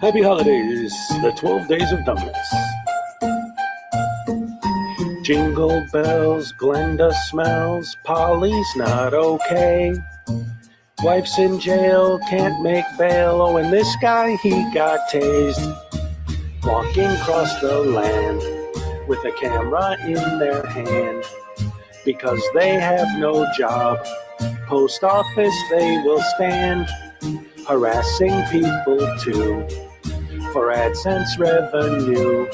Happy holidays, the 12 days of dumbness. Jingle bells, Glenda smells, Polly's not okay. Wife's in jail, can't make bail, oh, and this guy, he got tased. Walking across the land with a camera in their hand. Because they have no job, post office they will stand. Harassing people too, for AdSense revenue.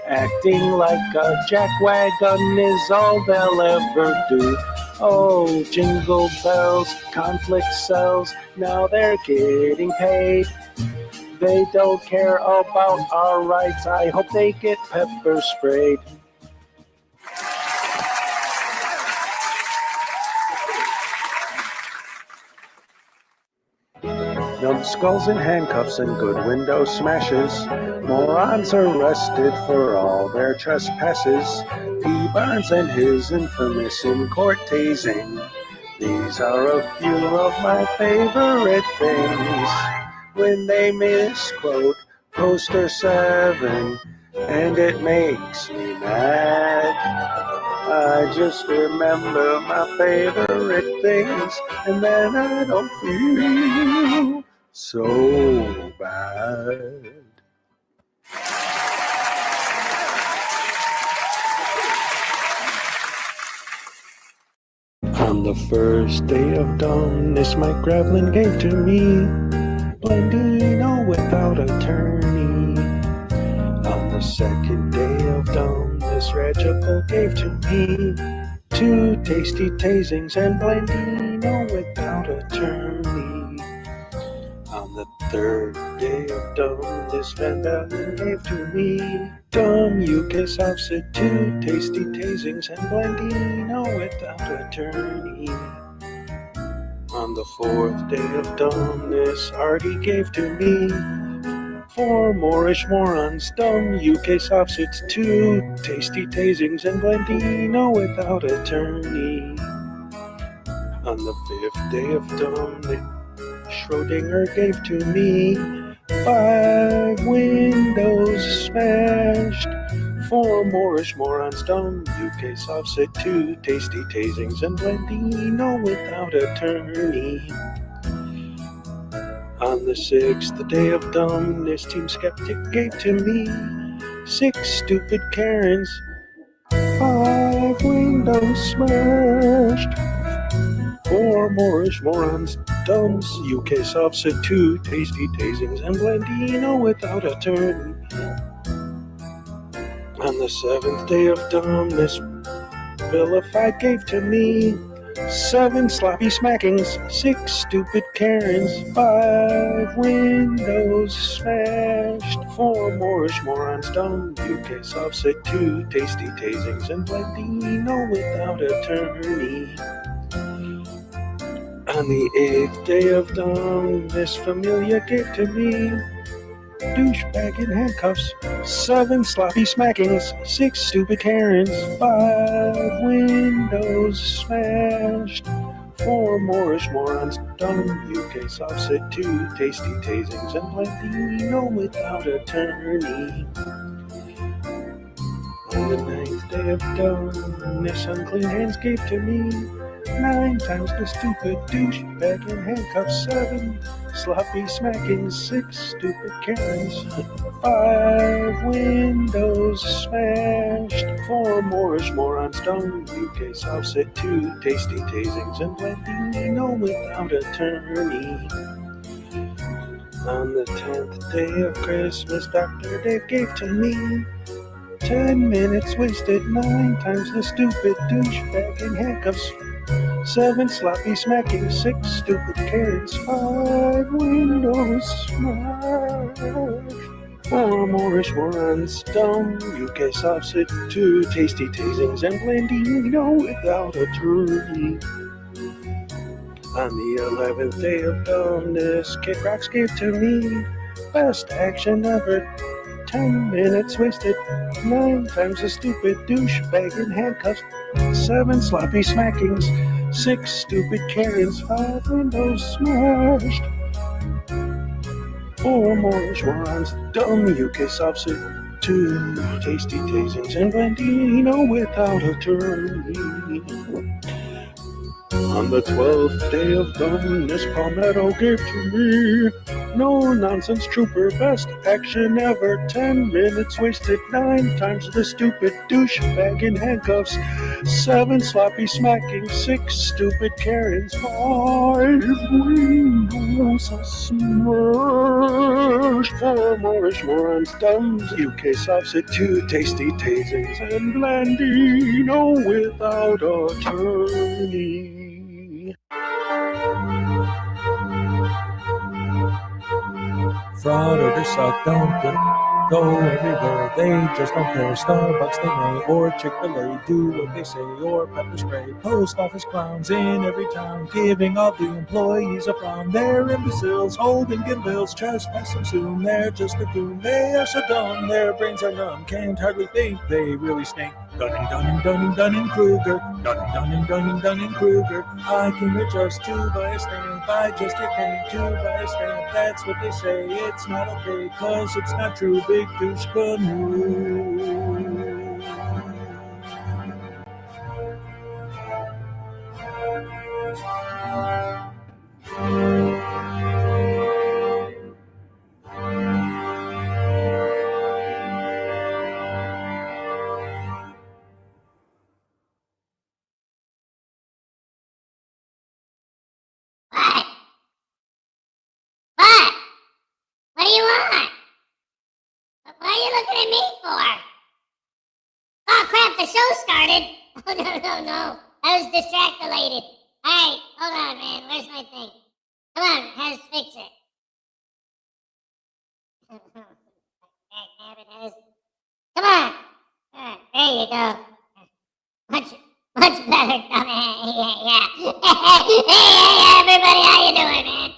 Acting like a jackwagon is all they'll ever do. Oh, jingle bells, conflict sells, now they're getting paid. They don't care about our rights, I hope they get pepper sprayed. Numbskulls in handcuffs and good window smashes. Morons arrested for all their trespasses. P. Barnes and his infamous in-court tasing. These are a few of my favorite things. When they misquote Poster 7, and it makes me mad. I just remember my favorite things, and then I don't feel so bad. On the first day of dumbness, Mike Gravelin gave to me Blendino without attorney. On the second day of dumbness, Regipple gave to me 2 tasty tasings and Blendino without attorney. On the third day of dumbness, Van Bellen gave to me dumb UK Southsid, 2 tasty tasings and Blendino without attorney. On the fourth day of dumbness, Artie gave to me 4 Moorish morons, dumb UK Southsids, 2 tasty tasings and Blendino without attorney. On the 5th day of dumbness, Schrodinger gave to me 5 windows smashed, 4 Moorish morons, dumb UK Southsid, 2 tasty tasings and Blendino without attorney. On the 6th day of dumbness, Team Skeptic gave to me 6 stupid Karens, 5 windows smashed, 4 Moorish morons, dumb UK Southsid, 2 tasty tasings and Blendino without attorney. On the 7th day of dumbness, Vilified gave to me 7 sloppy smackings, 6 stupid Karens, 5 windows smashed, 4 Moorish morons, dumb UK Southsid, 2 tasty tasings and Blendino without attorney. On the 8th day of dumbness, Familia gave to me douchebag in handcuffs, 7 sloppy smackings, 6 stupid Karens, 5 windows smashed, 4 Moorish morons, dumb UK Southsid, 2 tasty tasings and Blendino without attorney. On the 9th day of dumbness, Unclean Hands gave to me 9 times the stupid douchebag in handcuffs, 7 sloppy smackings, 6 stupid Karens, 5 windows smashed, 4 Moorish morons, dumb UK Southsid, 2 tasty tasings and Blendino without attorney. On the 10th day of Christmas, Dr. Dave gave to me 10 minutes wasted, 9 times the stupid douchebag in handcuffs, 7 sloppy smacking, 6 stupid Karens, 5 windows smashed, 4 Moorish morons, dumb UK Southsid, 2 tasty tasings and Blendino without attorney. On the 11th day of dumbness, Kid Rocks gave to me best action ever, 10 minutes wasted, 9 times the stupid douchebag in handcuffs, 7 sloppy smackings, 6 stupid Karens, 5 windows smashed, 4 Moorish rhymes, dumb UK subset, 2 tasty tasings, and Blandino without attorney. On the 12th day of dumbness, Palmetto gave to me no nonsense trooper, best action ever. 10 minutes wasted, 9 times the stupid douchebag in handcuffs, 7 sloppy smacking, 6 stupid Karens, 5 windows a smash, 4 Moorish morons, dumbs, UK subset, 2 tasty tasings, and Blandino without attorney. Frauditors suck, don't go everywhere. They just don't care. Starbucks they may, or Chick-fil-A, do what they say, or pepper spray. Post office clowns in every town, giving all the employees a frown. They're imbeciles, holding gimbals, trespass them soon. They're just a goon, they are so dumb, their brains are numb, can't hardly think, they really stink. Dunning-Kruger, Dunning-Kruger. I can adjust to buy a stamp, I just get paid to buy a stamp. That's what they say, it's not okay, cause it's not true. Big douche canoe. What do you want? What are you looking at me for? Oh crap, the show started. Oh no. I was distracted. Alright, hold on, man. Where's my thing? Come on, Hez, fix it. Come on. There you go. Much better, dumbass. Yeah. Hey, everybody, how you doing, man?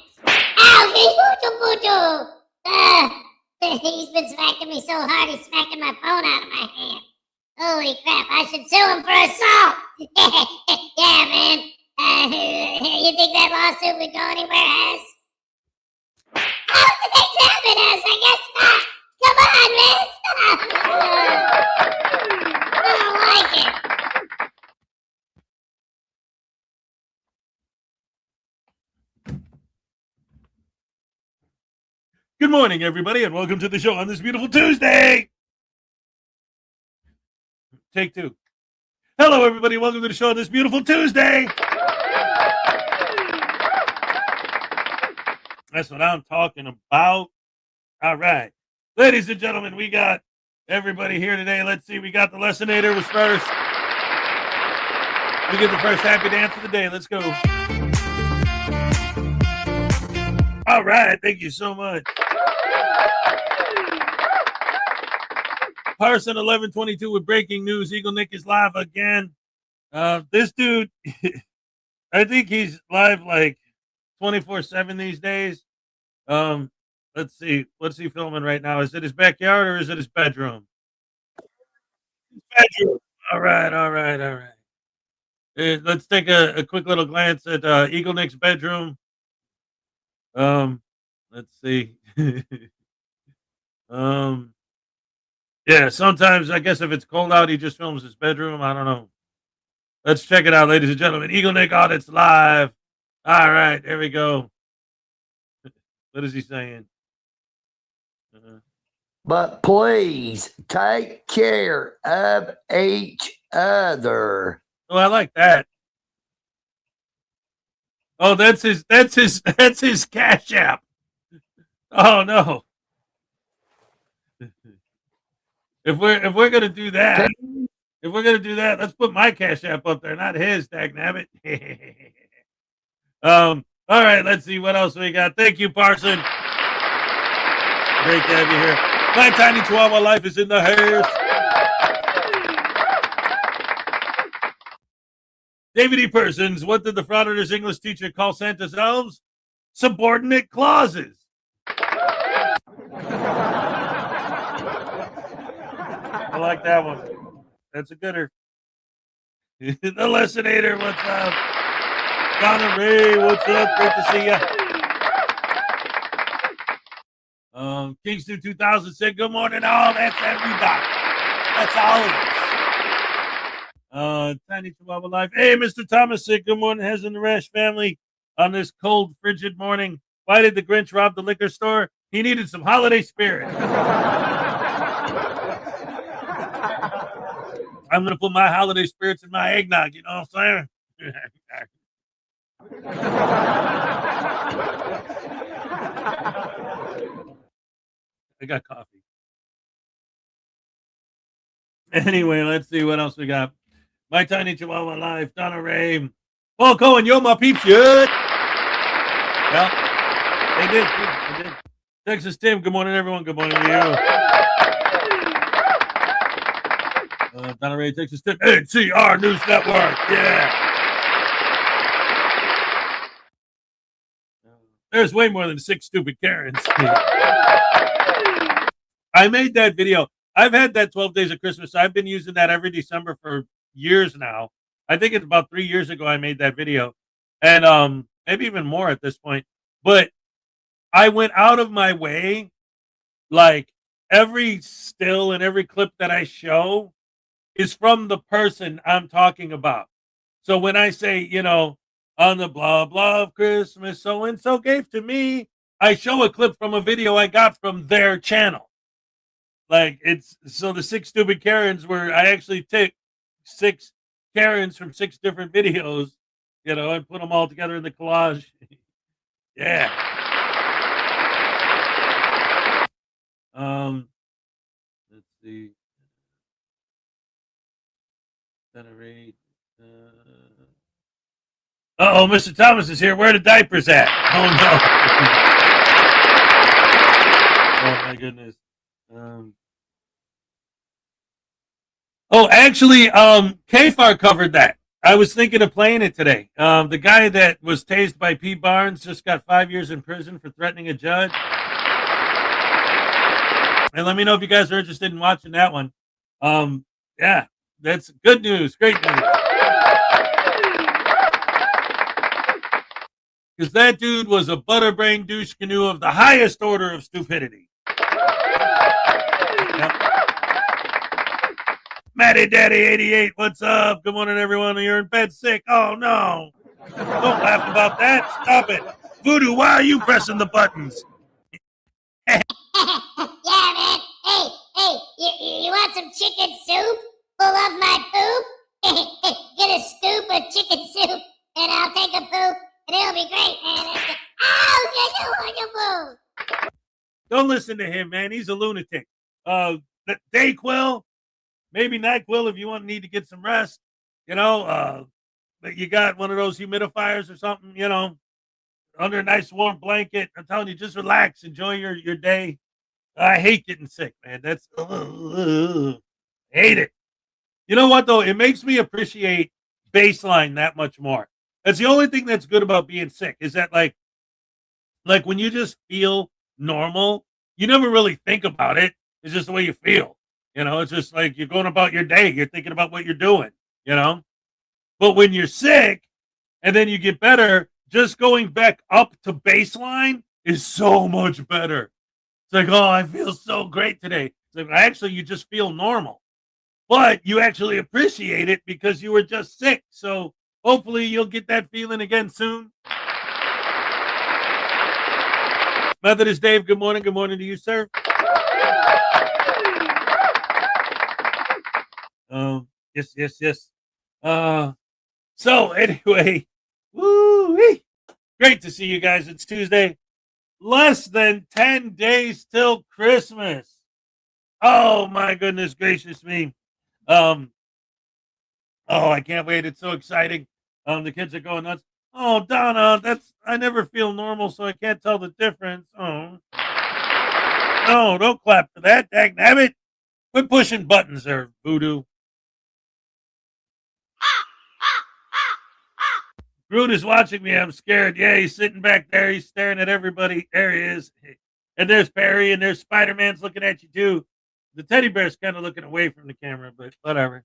Ow, he's been smacking me so hard, he's smacking my phone out of my hand. Holy crap, I should sue him for assault. Yeah, man. You think that lawsuit would go anywhere, Hez? Oh, damn it, Hez, I guess not. Come on, man, stop. I don't like it. Good morning, everybody, and welcome to the show on this beautiful Tuesday. Take 2. Hello, everybody. Welcome to the show on this beautiful Tuesday. That's what I'm talking about. All right. Ladies and gentlemen, we got everybody here today. Let's see. We got the Lessinator was first. We get the first happy dance of the day. Let's go. All right. Thank you so much. Parson 1122 with breaking news. Eagle Nick is live again. This dude, I think he's live like 24/7 these days. Let's see. What's he filming right now? Is it his backyard or is it his bedroom? His bedroom. All right. Let's take a quick little glance at Eagle Nick's bedroom. Let's see. Yeah, sometimes I guess if it's cold out, he just films his bedroom. I don't know. Let's check it out, ladies and gentlemen. Eagle Nick Audit's live. All right, there we go. What is he saying? But please take care of each other. Oh, I like that. Oh, that's his Cash App. Oh no. If we're gonna do that, let's put my Cash App up there, not his. Dagnabbit. All right, let's see what else we got. Thank you, Parson. Great to have you here. My tiny Chihuahua life is in the house. David E. Persons, what did the Frauditors English teacher call Santa's elves? Subordinate clauses. I like that one. That's a gooder. The Lessinator, what's up? Donna Ray, what's up? Great to see you. Kingston 2000 said, good morning, all. That's everybody. That's all of us. Tiny Chihuahua Life. Hey, Mr. Thomas said, good morning, Hez and the Rash family. On this cold, frigid morning, why did the Grinch rob the liquor store? He needed some holiday spirit. I'm going to put my holiday spirits in my eggnog, you know what I'm saying? I got coffee. Anyway, let's see what else we got. My Tiny Chihuahua Life, Donna Ray. Paul Cohen, yo, my peeps, good. Well, they did. They did. Texas Tim, good morning, everyone. Good morning to you. Donna Ray, Texas Tim. NCR News Network, yeah. There's way more than 6 stupid Karens. I made that video. I've had that 12 Days of Christmas. I've been using that every December for years now. I think it's about 3 years ago I made that video. And maybe even more at this point. But I went out of my way, like every still and every clip that I show is from the person I'm talking about. So when I say, you know, on the blah blah of Christmas, so and so gave to me, I show a clip from a video I got from their channel. Like it's so the 6 stupid Karens where I actually take 6 Karens from 6 different videos, you know, and put them all together in the collage. Yeah. Let's see. Generate. Uh-oh, Mr. Thomas is here. Where are the diapers at? Oh, no. Oh, my goodness. Actually, KFAR covered that. I was thinking of playing it today. The guy that was tased by P. Barnes just got 5 years in prison for threatening a judge. And let me know if you guys are interested in watching that one. Yeah, that's good news. Great news. Because that dude was a butterbrain douche canoe of the highest order of stupidity. Yep. Matty Daddy 88, what's up? Good morning, everyone. You're in bed sick. Oh, no. Don't laugh about that. Stop it. Voodoo, why are you pressing the buttons? Yeah, man. Hey, you want some chicken soup full of my poop? Get a scoop of chicken soup, and I'll take a poop, and it'll be great, man. Oh, don't listen to him, man. He's a lunatic. Dayquil, maybe NyQuil if you need to get some rest. You know, but you got one of those humidifiers or something, you know, under a nice warm blanket. I'm telling you, just relax, enjoy your day. I hate getting sick, man. That's hate it. You know what though? It makes me appreciate baseline that much more. That's the only thing that's good about being sick is that like when you just feel normal, you never really think about it. It's just the way you feel. You know, it's just like you're going about your day. You're thinking about what you're doing, you know? But when you're sick and then you get better, just going back up to baseline is so much better. It's like, oh, I feel so great today. It's like, actually, you just feel normal. But you actually appreciate it because you were just sick. So hopefully you'll get that feeling again soon. Methodist Dave, good morning. Good morning to you, sir. Yes. So anyway, woo-wee. Great to see you guys. It's Tuesday. Less than 10 days till Christmas. Oh my goodness gracious me. I can't wait. It's so exciting. The kids are going nuts. Oh, Donna, I never feel normal, so I can't tell the difference. Oh. No, don't clap for that, dagnabbit. Quit pushing buttons there, Voodoo. Groot is watching me. I'm scared. Yeah, he's sitting back there. He's staring at everybody. There he is. And there's Perry, and there's Spider-Man's looking at you, too. The teddy bear's kind of looking away from the camera, but whatever.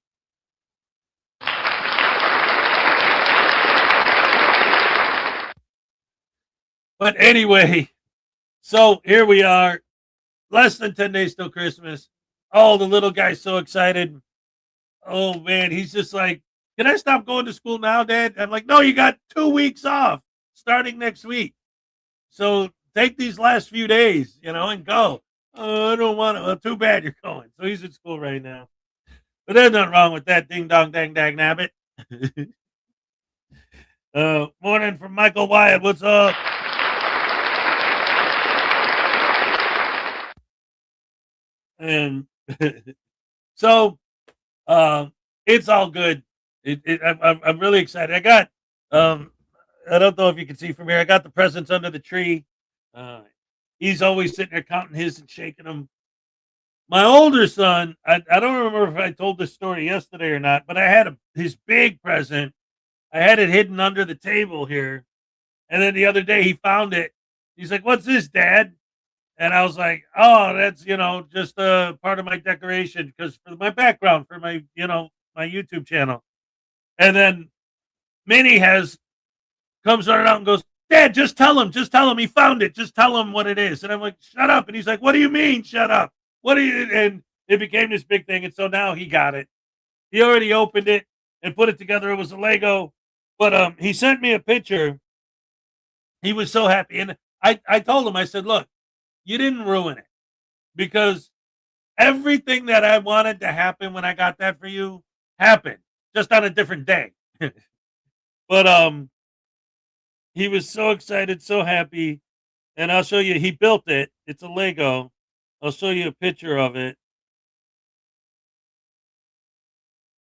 But anyway, so here we are. less than 10 days till Christmas. Oh, the little guy's so excited. Oh man, he's just like, can I stop going to school now, Dad? I'm like, no, you got 2 weeks off starting next week. So take these last few days, and go. Oh, I don't want to. Well, too bad you're going. So he's in school right now. But there's nothing wrong with that. Ding dong, dang, dang, nabbit. Morning from Michael Wyatt. What's up? And so it's all good. I'm really excited. I got I don't know if you can see from here. I got the presents under the tree. He's always sitting there counting his and shaking them. My older son, I don't remember if I told this story yesterday or not, but I had his big present. I had it hidden under the table here. And then the other day he found it. He's like, "What's this, Dad?" And I was like, "Oh, that's, just a part of my decoration because for my background for my, my YouTube channel." And then Minnie comes running out and goes, "Dad, just tell him he found it. Just tell him what it is." And I'm like, "Shut up." And he's like, "What do you mean, shut up? What do you?" And it became this big thing. And so now he got it. He already opened it and put it together. It was a Lego, but he sent me a picture. He was so happy. And I told him, I said, "Look, you didn't ruin it because everything that I wanted to happen when I got that for you happened just on a different day." But he was so excited, so happy. And I'll show you, he built it. It's a Lego. I'll show you a picture of it.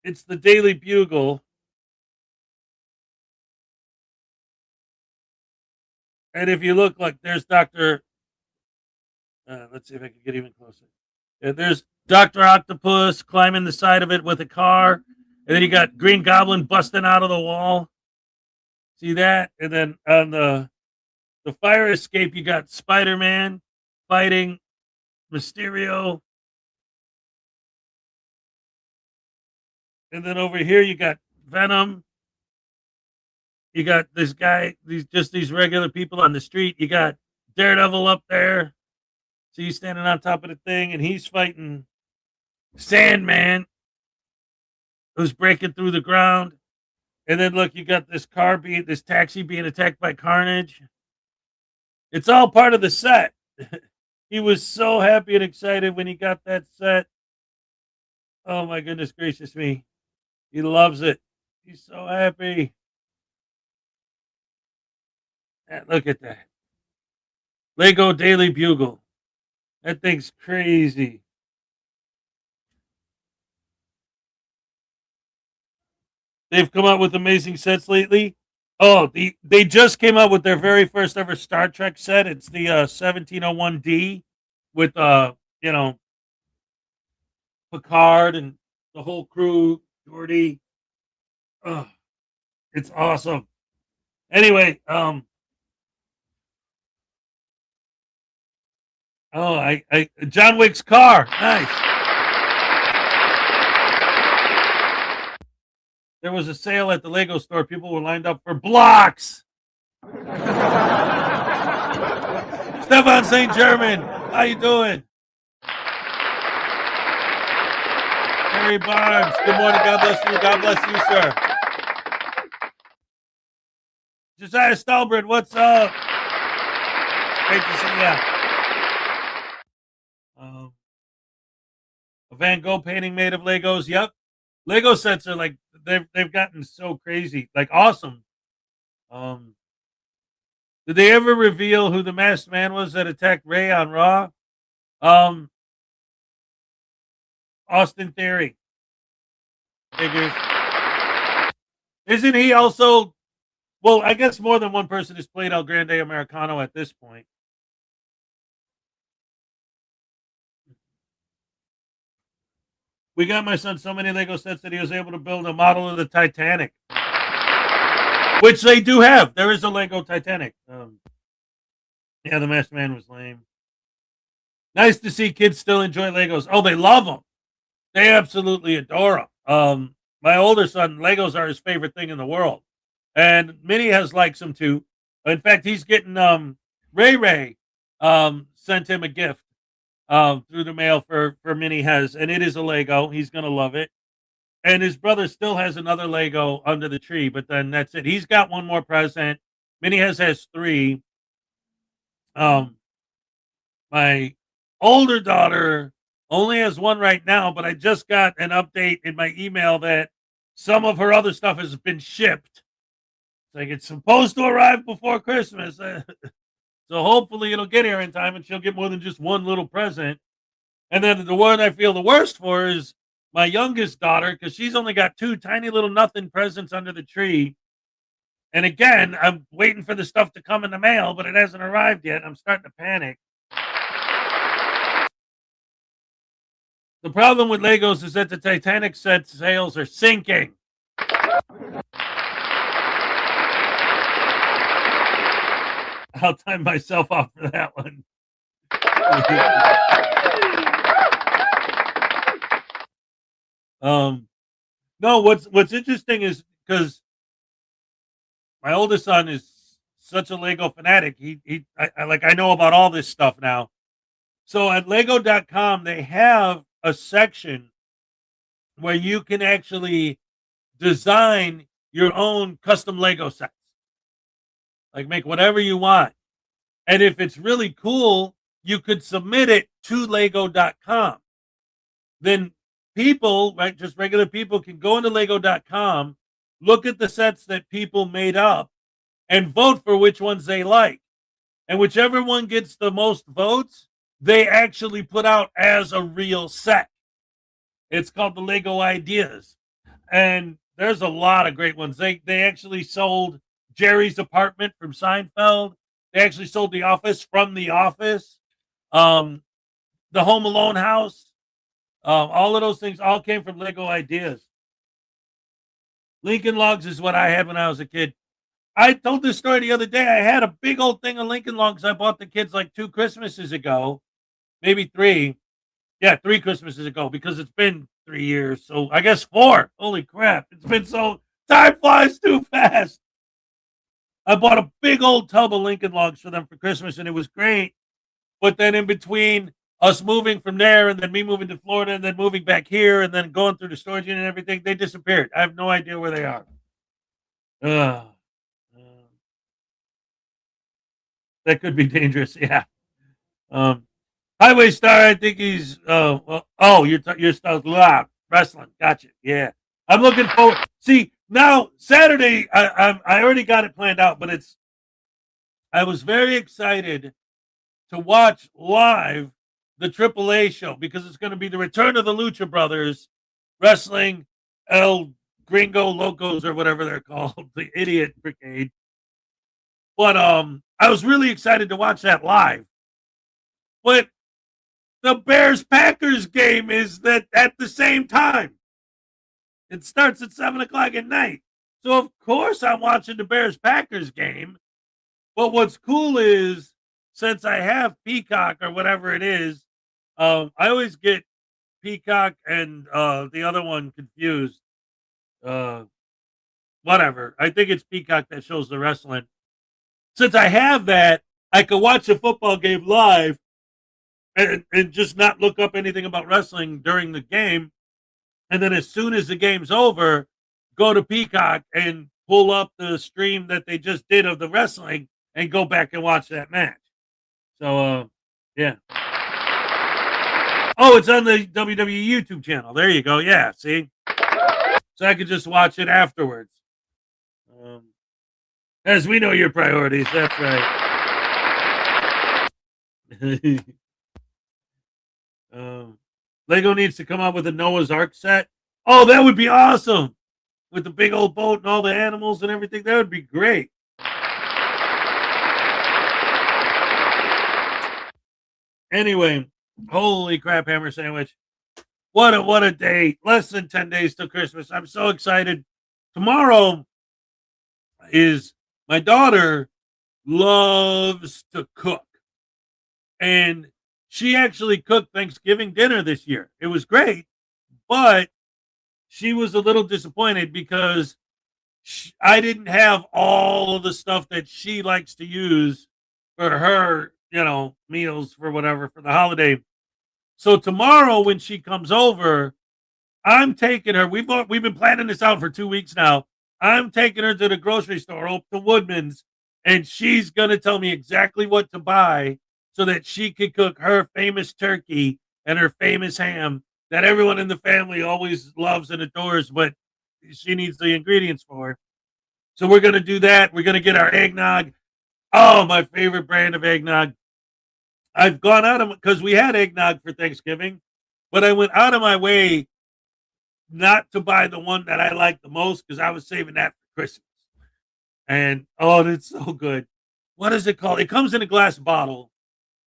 It's the Daily Bugle. And if you look, like, there's Dr. Let's see if I can get even closer. Yeah, there's Dr. Octopus climbing the side of it with a car. And then you got Green Goblin busting out of the wall. See that? And then on the fire escape, you got Spider-Man fighting Mysterio. And then over here, you got Venom. You got this guy, these regular people on the street. You got Daredevil up there. So he's standing on top of the thing, and he's fighting Sandman, who's breaking through the ground. And then look, you got this taxi being attacked by Carnage. It's all part of the set. He was so happy and excited when he got that set. Oh my goodness gracious me. He loves it. He's so happy. And look at that. Lego Daily Bugle. That thing's crazy. They've come out with amazing sets lately. Oh, they just came out with their very first ever Star Trek set. It's the 1701D with Picard and the whole crew, Geordi. Oh, it's awesome. Anyway, John Wick's car. Nice. There was a sale at the Lego store. People were lined up for blocks. Stefan St. German, how you doing? Harry Barnes, good morning. God bless you. God bless you, sir. Josiah Stalbert, what's up? Great to see you. A Van Gogh painting made of Legos. Yep. Lego sets are like, they've gotten so crazy, like awesome. Did they ever reveal who the masked man was that attacked Ray on Raw? Austin Theory. Figures. Isn't he also, well, I guess more than one person has played El Grande Americano at this point. We got my son so many Lego sets that he was able to build a model of the Titanic, which they do have. There is a Lego Titanic. Yeah, the masked man was lame. Nice to see kids still enjoy Legos. Oh, they love them. They absolutely adore them. My older son, Legos are his favorite thing in the world. And Minnie likes them too. In fact, he's getting Ray sent him a gift. through the mail for Mini Hez, and it is a Lego. He's gonna love it. And his brother still has another Lego under the tree, but then that's it. He's got one more present. Mini has 3. My older daughter only has 1 right now, but I just got an update in my email that some of her other stuff has been shipped. It's like it's supposed to arrive before Christmas. So hopefully it'll get here in time and she'll get more than just one little present. And then the one I feel the worst for is my youngest daughter, because she's only got 2 tiny little nothing presents under the tree. And again, I'm waiting for the stuff to come in the mail, but it hasn't arrived yet. I'm starting to panic. The problem with Legos is that the Titanic set sales are sinking. I'll time myself off for that one. No, what's interesting is because my oldest son is such a Lego fanatic. I know about all this stuff now. So at lego.com, they have a section where you can actually design your own custom Lego sets. Like make whatever you want. And if it's really cool, you could submit it to lego.com. Then people, right, just regular people can go into lego.com, look at the sets that people made up, and vote for which ones they like. And whichever one gets the most votes, they actually put out as a real set. It's called the Lego Ideas. And there's a lot of great ones. They actually sold Jerry's apartment from Seinfeld. They actually sold The Office from The Office. The Home Alone house. All of those things all came from Lego Ideas. Lincoln Logs is what I had when I was a kid. I told this story the other day. I had a big old thing of Lincoln Logs I bought the kids like 2 Christmases ago. Maybe 3. Yeah, 3 Christmases ago, because it's been 3 years. So I guess 4. Holy crap. It's been so... Time flies too fast. I bought a big old tub of Lincoln Logs for them for Christmas, and it was great. But then in between us moving from there and then me moving to Florida and then moving back here and then going through the storage unit and everything, they disappeared. I have no idea where they are. That could be dangerous. Yeah. Highway Star, I think he's you're stuck wrestling. Gotcha. Yeah. I'm looking forward. See, now Saturday I already got it planned out, but I was very excited to watch live the AAA show because it's going to be the return of the Lucha Brothers wrestling El Gringo Locos or whatever they're called, the Idiot Brigade. But I was really excited to watch that live. But the Bears-Packers game is that at the same time. It starts at 7:00 at night. So, of course, I'm watching the Bears-Packers game. But what's cool is, since I have Peacock or whatever it is, I always get Peacock and the other one confused. Whatever. I think it's Peacock that shows the wrestling. Since I have that, I can watch a football game live and just not look up anything about wrestling during the game. And then as soon as the game's over, go to Peacock and pull up the stream that they just did of the wrestling and go back and watch that match. So, yeah. Oh, it's on the WWE YouTube channel. There you go. Yeah, see? So I could just watch it afterwards. As we know your priorities, that's right. Lego needs to come up with a Noah's Ark set. Oh, that would be awesome. With the big old boat and all the animals and everything. That would be great. Anyway, holy crap, Hammer Sandwich. What a day. Less than 10 days till Christmas. I'm so excited. Tomorrow is my daughter loves to cook. And she actually cooked Thanksgiving dinner this year. It was great, but she was a little disappointed because I didn't have all of the stuff that she likes to use for her, meals for whatever, for the holiday. So tomorrow when she comes over, I'm taking her. We've been planning this out for 2 weeks now. I'm taking her to the grocery store, up to Woodman's, and she's gonna tell me exactly what to buy so that she could cook her famous turkey and her famous ham that everyone in the family always loves and adores, but she needs the ingredients for. So we're gonna do that. We're gonna get our eggnog. Oh, my favorite brand of eggnog. I've gone out of because we had eggnog for Thanksgiving, but I went out of my way not to buy the one that I like the most because I was saving that for Christmas. And oh, it's so good. What is it called? It comes in a glass bottle.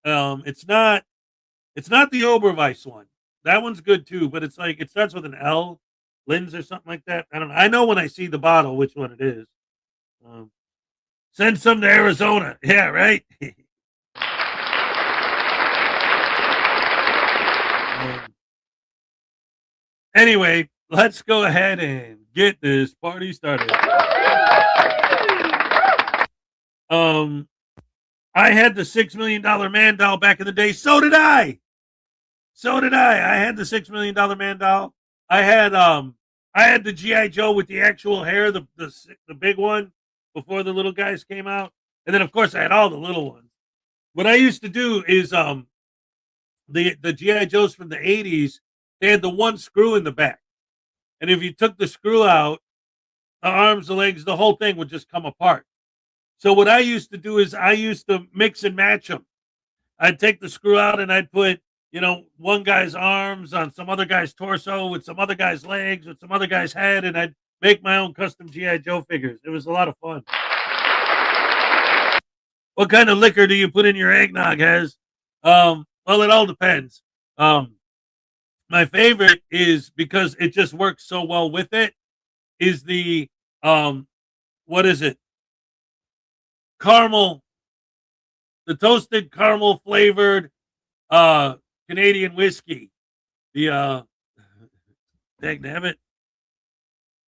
It's not the Oberweis one. That one's good too, but it's like it starts with an L, Linz or something like that. I don't know. I know when I see the bottle which one it is. Send some to Arizona. Yeah, right. Anyway, let's go ahead and get this party started. I had the $6 million man doll back in the day. So did I. I had the $6 million man doll. I had the G.I. Joe with the actual hair, the big one before the little guys came out. And then of course I had all the little ones. What I used to do is the G.I. Joes from the 80s, they had the one screw in the back. And if you took the screw out, the arms, the legs, the whole thing would just come apart. So what I used to do is I used to mix and match them. I'd take the screw out and I'd put, one guy's arms on some other guy's torso with some other guy's legs with some other guy's head, and I'd make my own custom G.I. Joe figures. It was a lot of fun. What kind of liquor do you put in your eggnog, Hez? Well, it all depends. My favorite is, because it just works so well with it, is the what is it? Caramel, the toasted caramel flavored Canadian whiskey. The dagnabbit.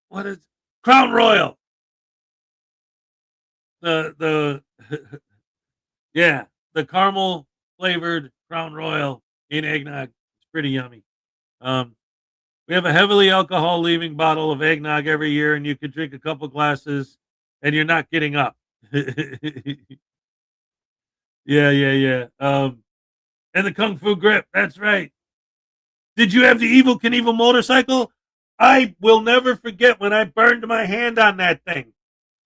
What is Crown Royal? The yeah, the caramel flavored Crown Royal in eggnog. It's pretty yummy. We have a heavily alcohol leaving bottle of eggnog every year, and you could drink a couple glasses and you're not getting up. Yeah. And the Kung Fu grip. That's right. Did you have the Evil Knievel motorcycle? I will never forget when I burned my hand on that thing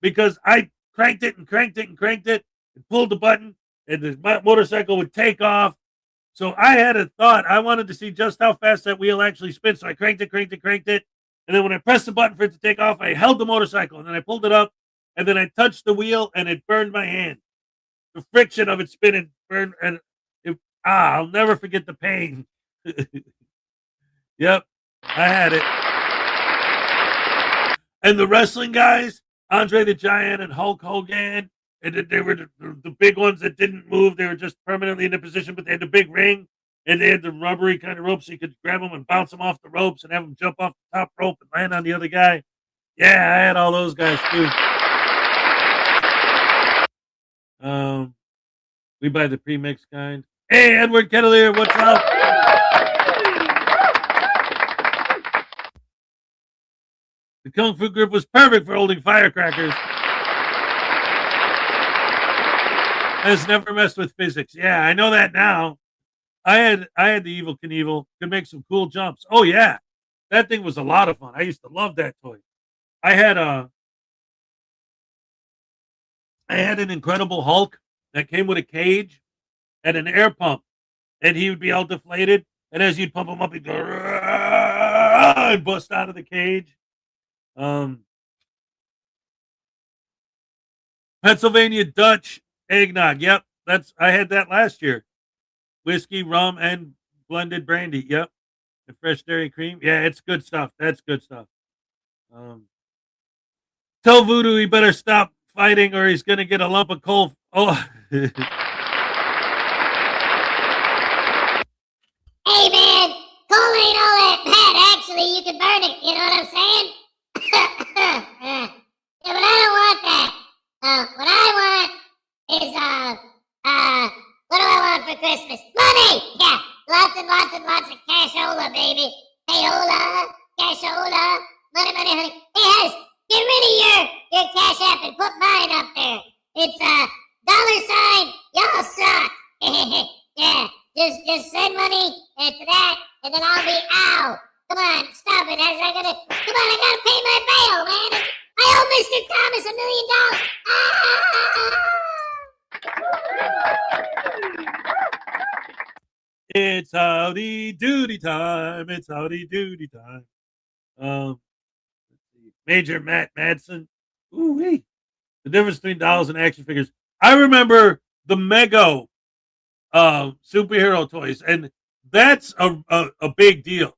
because I cranked it and pulled the button, and the motorcycle would take off. So I had a thought. I wanted to see just how fast that wheel actually spins. So I cranked it. And then when I pressed the button for it to take off, I held the motorcycle and then I pulled it up and then I touched the wheel and it burned my hand. The friction of it spinning burned, and I'll never forget the pain. Yep, I had it. And the wrestling guys, Andre the Giant and Hulk Hogan, and they were the big ones that didn't move. They were just permanently in the position, but they had the big ring, and they had the rubbery kind of rope, so you could grab them and bounce them off the ropes and have them jump off the top rope and land on the other guy. Yeah, I had all those guys too. We buy the pre-mixed kind. Hey, Edward Kettleer, what's up? The Kung Fu grip was perfect for holding firecrackers. Has never messed with physics. Yeah, I know that now. I had the Evil Knievel. Could make some cool jumps. Oh yeah, that thing was a lot of fun. I used to love that toy. I had an Incredible Hulk that came with a cage and an air pump, and he would be all deflated. And as you'd pump him up, he'd go and bust out of the cage. Pennsylvania Dutch eggnog. Yep, I had that last year. Whiskey, rum, and blended brandy. Yep, and fresh dairy cream. Yeah, it's good stuff. That's good stuff. Tell Voodoo he better stop fighting, or he's gonna get a lump of coal. Oh. Hey man, coal ain't all that bad. Actually, you can burn it. You know what I'm saying? Yeah, but I don't want that. What I want is what do I want for Christmas? Money. Yeah, lots and lots lots and lots of cashola, baby. Payola, cashola, money, money, honey. Hey, Hez, get rid of your Cash App and put mine up there. It's $, y'all suck. Yeah, just send money to that, and then I'll be out. Come on, stop it. I gotta pay my bail, man. I owe Mr. Thomas $1 million. It's howdy doody time. It's howdy doody time. Let's see. Major Matt Madsen. Ooh-wee. The difference between dolls and action figures. I remember the Mego superhero toys, and that's a big deal.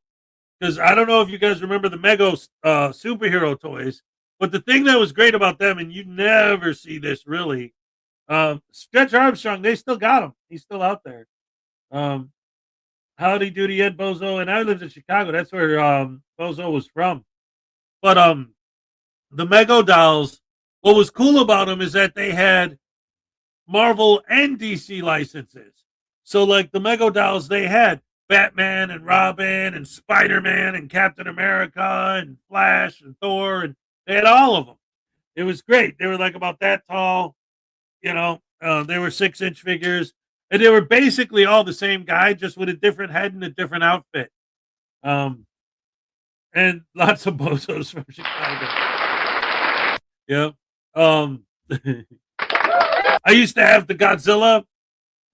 Because I don't know if you guys remember the Mego superhero toys, but the thing that was great about them, and you never see this really, Stretch Armstrong, they still got him. He's still out there. Howdy Doody Ed Bozo, and I lived in Chicago. That's where Bozo was from. But the Mego dolls, what was cool about them is that they had Marvel and DC licenses. So like the Mego dolls, they had Batman and Robin and Spider-Man and Captain America and Flash and Thor, and they had all of them. It was great. They were like about that tall, they were 6-inch figures. And they were basically all the same guy, just with a different head and a different outfit. And lots of bozos from Chicago. Yeah. I used to have the Godzilla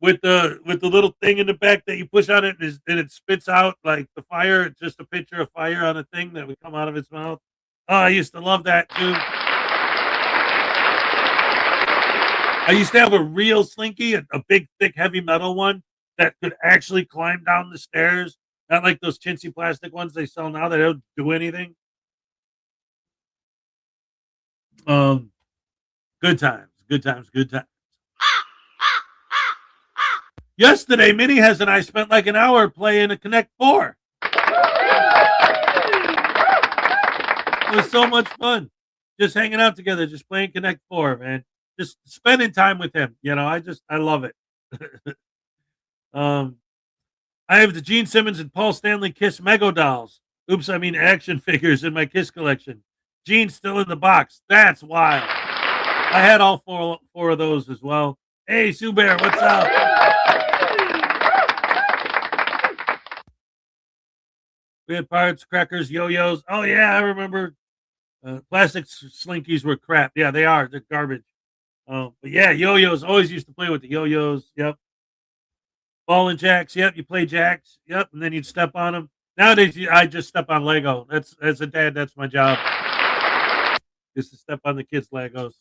with the little thing in the back that you push on it and it spits out like the fire. It's just a picture of fire on a thing that would come out of its mouth. Oh, I used to love that too. I used to have a real Slinky, a big, thick, heavy metal one that could actually climb down the stairs. Not like those chintzy plastic ones they sell now that don't do anything. Good times. Yesterday, Minnie Hez and I spent like an hour playing a Connect 4. It was so much fun. Just hanging out together, just playing Connect 4, man. Just spending time with him. I love it. I have the Gene Simmons and Paul Stanley Kiss Mego dolls. Action figures in my Kiss collection. Gene's still in the box. That's wild. I had all four of those as well. Hey, Sue Bear, what's up? We had parts, crackers, yo-yos. Oh, yeah, I remember. Plastic Slinkies were crap. Yeah, they are. They're garbage. But yeah, yo-yos. Always used to play with the yo-yos. Yep. Ball and jacks. Yep, you play jacks. Yep, and then you'd step on them. Nowadays, I just step on Lego. As a dad, that's my job. Just to step on the kids' Legos.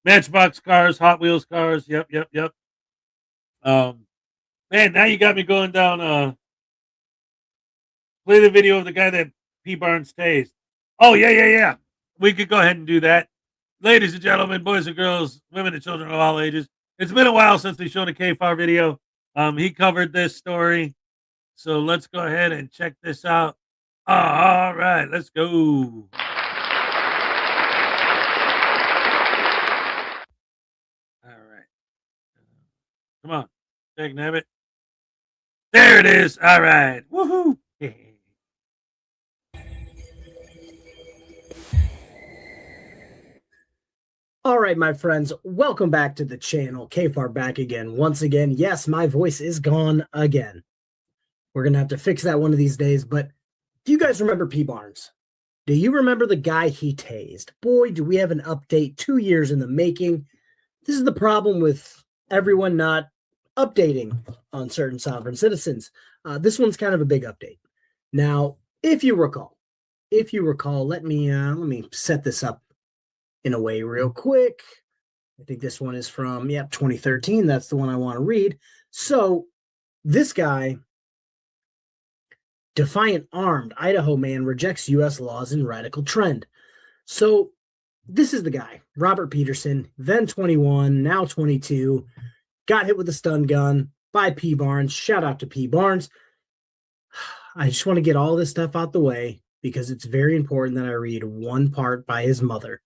Matchbox cars, Hot Wheels cars. Yep. Man, now you got me going down. Play the video of the guy that P. Barnes tased. Oh, yeah. We could go ahead and do that. Ladies and gentlemen, boys and girls, women and children of all ages, it's been a while since we've shown a KFAR video. He covered this story. So let's go ahead and check this out. All right, let's go. All right. Come on. Dag nabbit. There it is. All right. Woohoo. All right, my friends, welcome back to the channel. KFAR back again. Once again, yes, my voice is gone again. We're going to have to fix that one of these days, but do you guys remember P. Barnes? Do you remember the guy he tased? Boy, do we have an update 2 years in the making. This is the problem with everyone not updating on certain sovereign citizens. This one's kind of a big update. Now, if you recall, let me set this up in a way real quick. I think this one is from 2013. That's the one I want to read. So this guy, defiant armed Idaho man rejects U.S. laws in radical trend. So this is the guy, Robert Peterson, then 21, now 22, got hit with a stun gun by P. Barnes. Shout out to P. Barnes. I just want to get all this stuff out the way because it's very important that I read one part by his mother.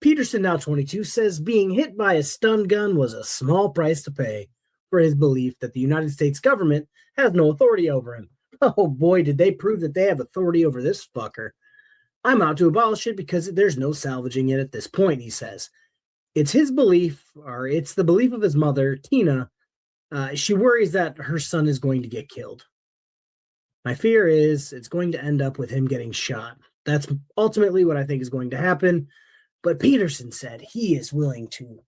Peterson, now 22, says being hit by a stun gun was a small price to pay for his belief that the United States government has no authority over him. Oh boy, did they prove that they have authority over this fucker. I'm out to abolish it because there's no salvaging it at this point, he says. It's his belief, or it's the belief of his mother, Tina. She worries that her son is going to get killed. My fear is it's going to end up with him getting shot. That's ultimately what I think is going to happen. But Peterson said he is willing to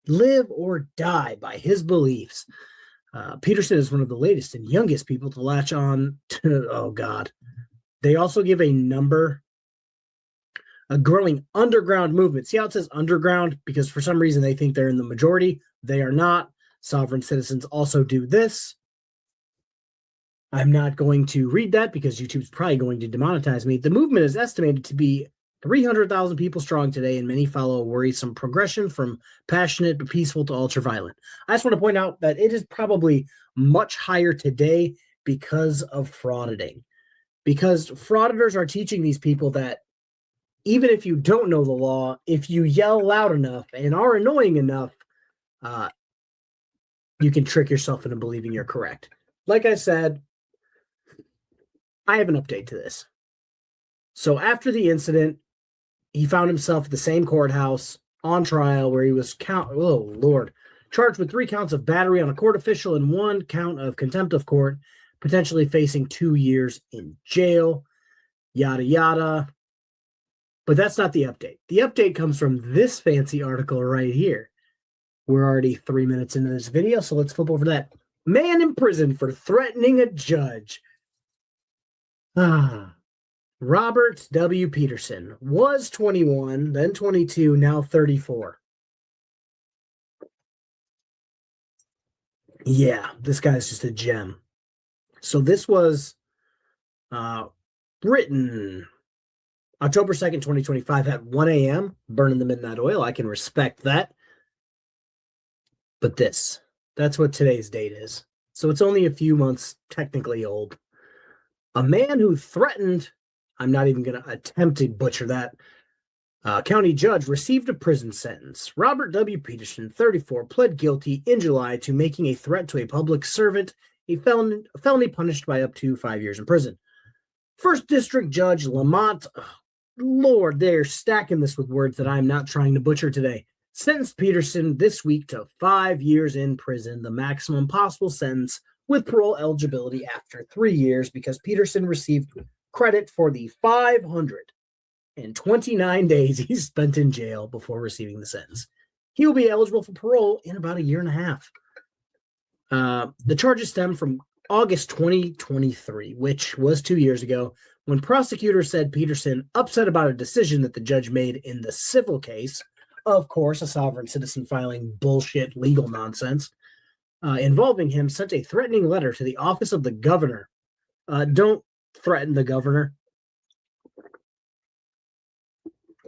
live or die by his beliefs. Peterson is one of the latest and youngest people to latch on to, oh God. They also give a number, a growing underground movement. See how it says underground? Because for some reason they think they're in the majority. They are not. Sovereign citizens also do this. I'm not going to read that because YouTube's probably going to demonetize me. The movement is estimated to be 300,000 people strong today, and many follow a worrisome progression from passionate but peaceful to ultra-violent. I just want to point out that it is probably much higher today because of frauditing. Because frauditors are teaching these people that even if you don't know the law, if you yell loud enough and are annoying enough, you can trick yourself into believing you're correct. Like I said, I have an update to this. So after the incident, he found himself at the same courthouse on trial where he was charged with 3 counts of battery on a court official and 1 count of contempt of court, potentially facing 2 years in jail, yada, yada. But that's not the update. The update comes from this fancy article right here. We're already 3 minutes into this video, so let's flip over to that. Man in prison for threatening a judge. Robert W. Peterson was 21, then 22, now 34. Yeah, this guy's just a gem. So this was written October 2nd, 2025 at 1 a.m., burning the midnight oil. I can respect that. But that's what today's date is. So it's only a few months technically old. A man who threatened, I'm not even going to attempt to butcher that, county judge received a prison sentence. Robert W. Peterson, 34, pled guilty in July to making a threat to a public servant, a felony punished by up to 5 years in prison. First District Judge Lamont, Lord, they're stacking this with words that I'm not trying to butcher today, sentenced Peterson this week to 5 years in prison, the maximum possible sentence with parole eligibility after 3 years, because Peterson received credit for the 529 days he spent in jail before receiving the sentence. He will be eligible for parole in about a year and a half. The charges stem from August 2023, which was 2 years ago, when prosecutors said Peterson, upset about a decision that the judge made in the civil case, of course, a sovereign citizen filing bullshit legal nonsense, involving him, sent a threatening letter to the office of the governor. Don't threaten the governor.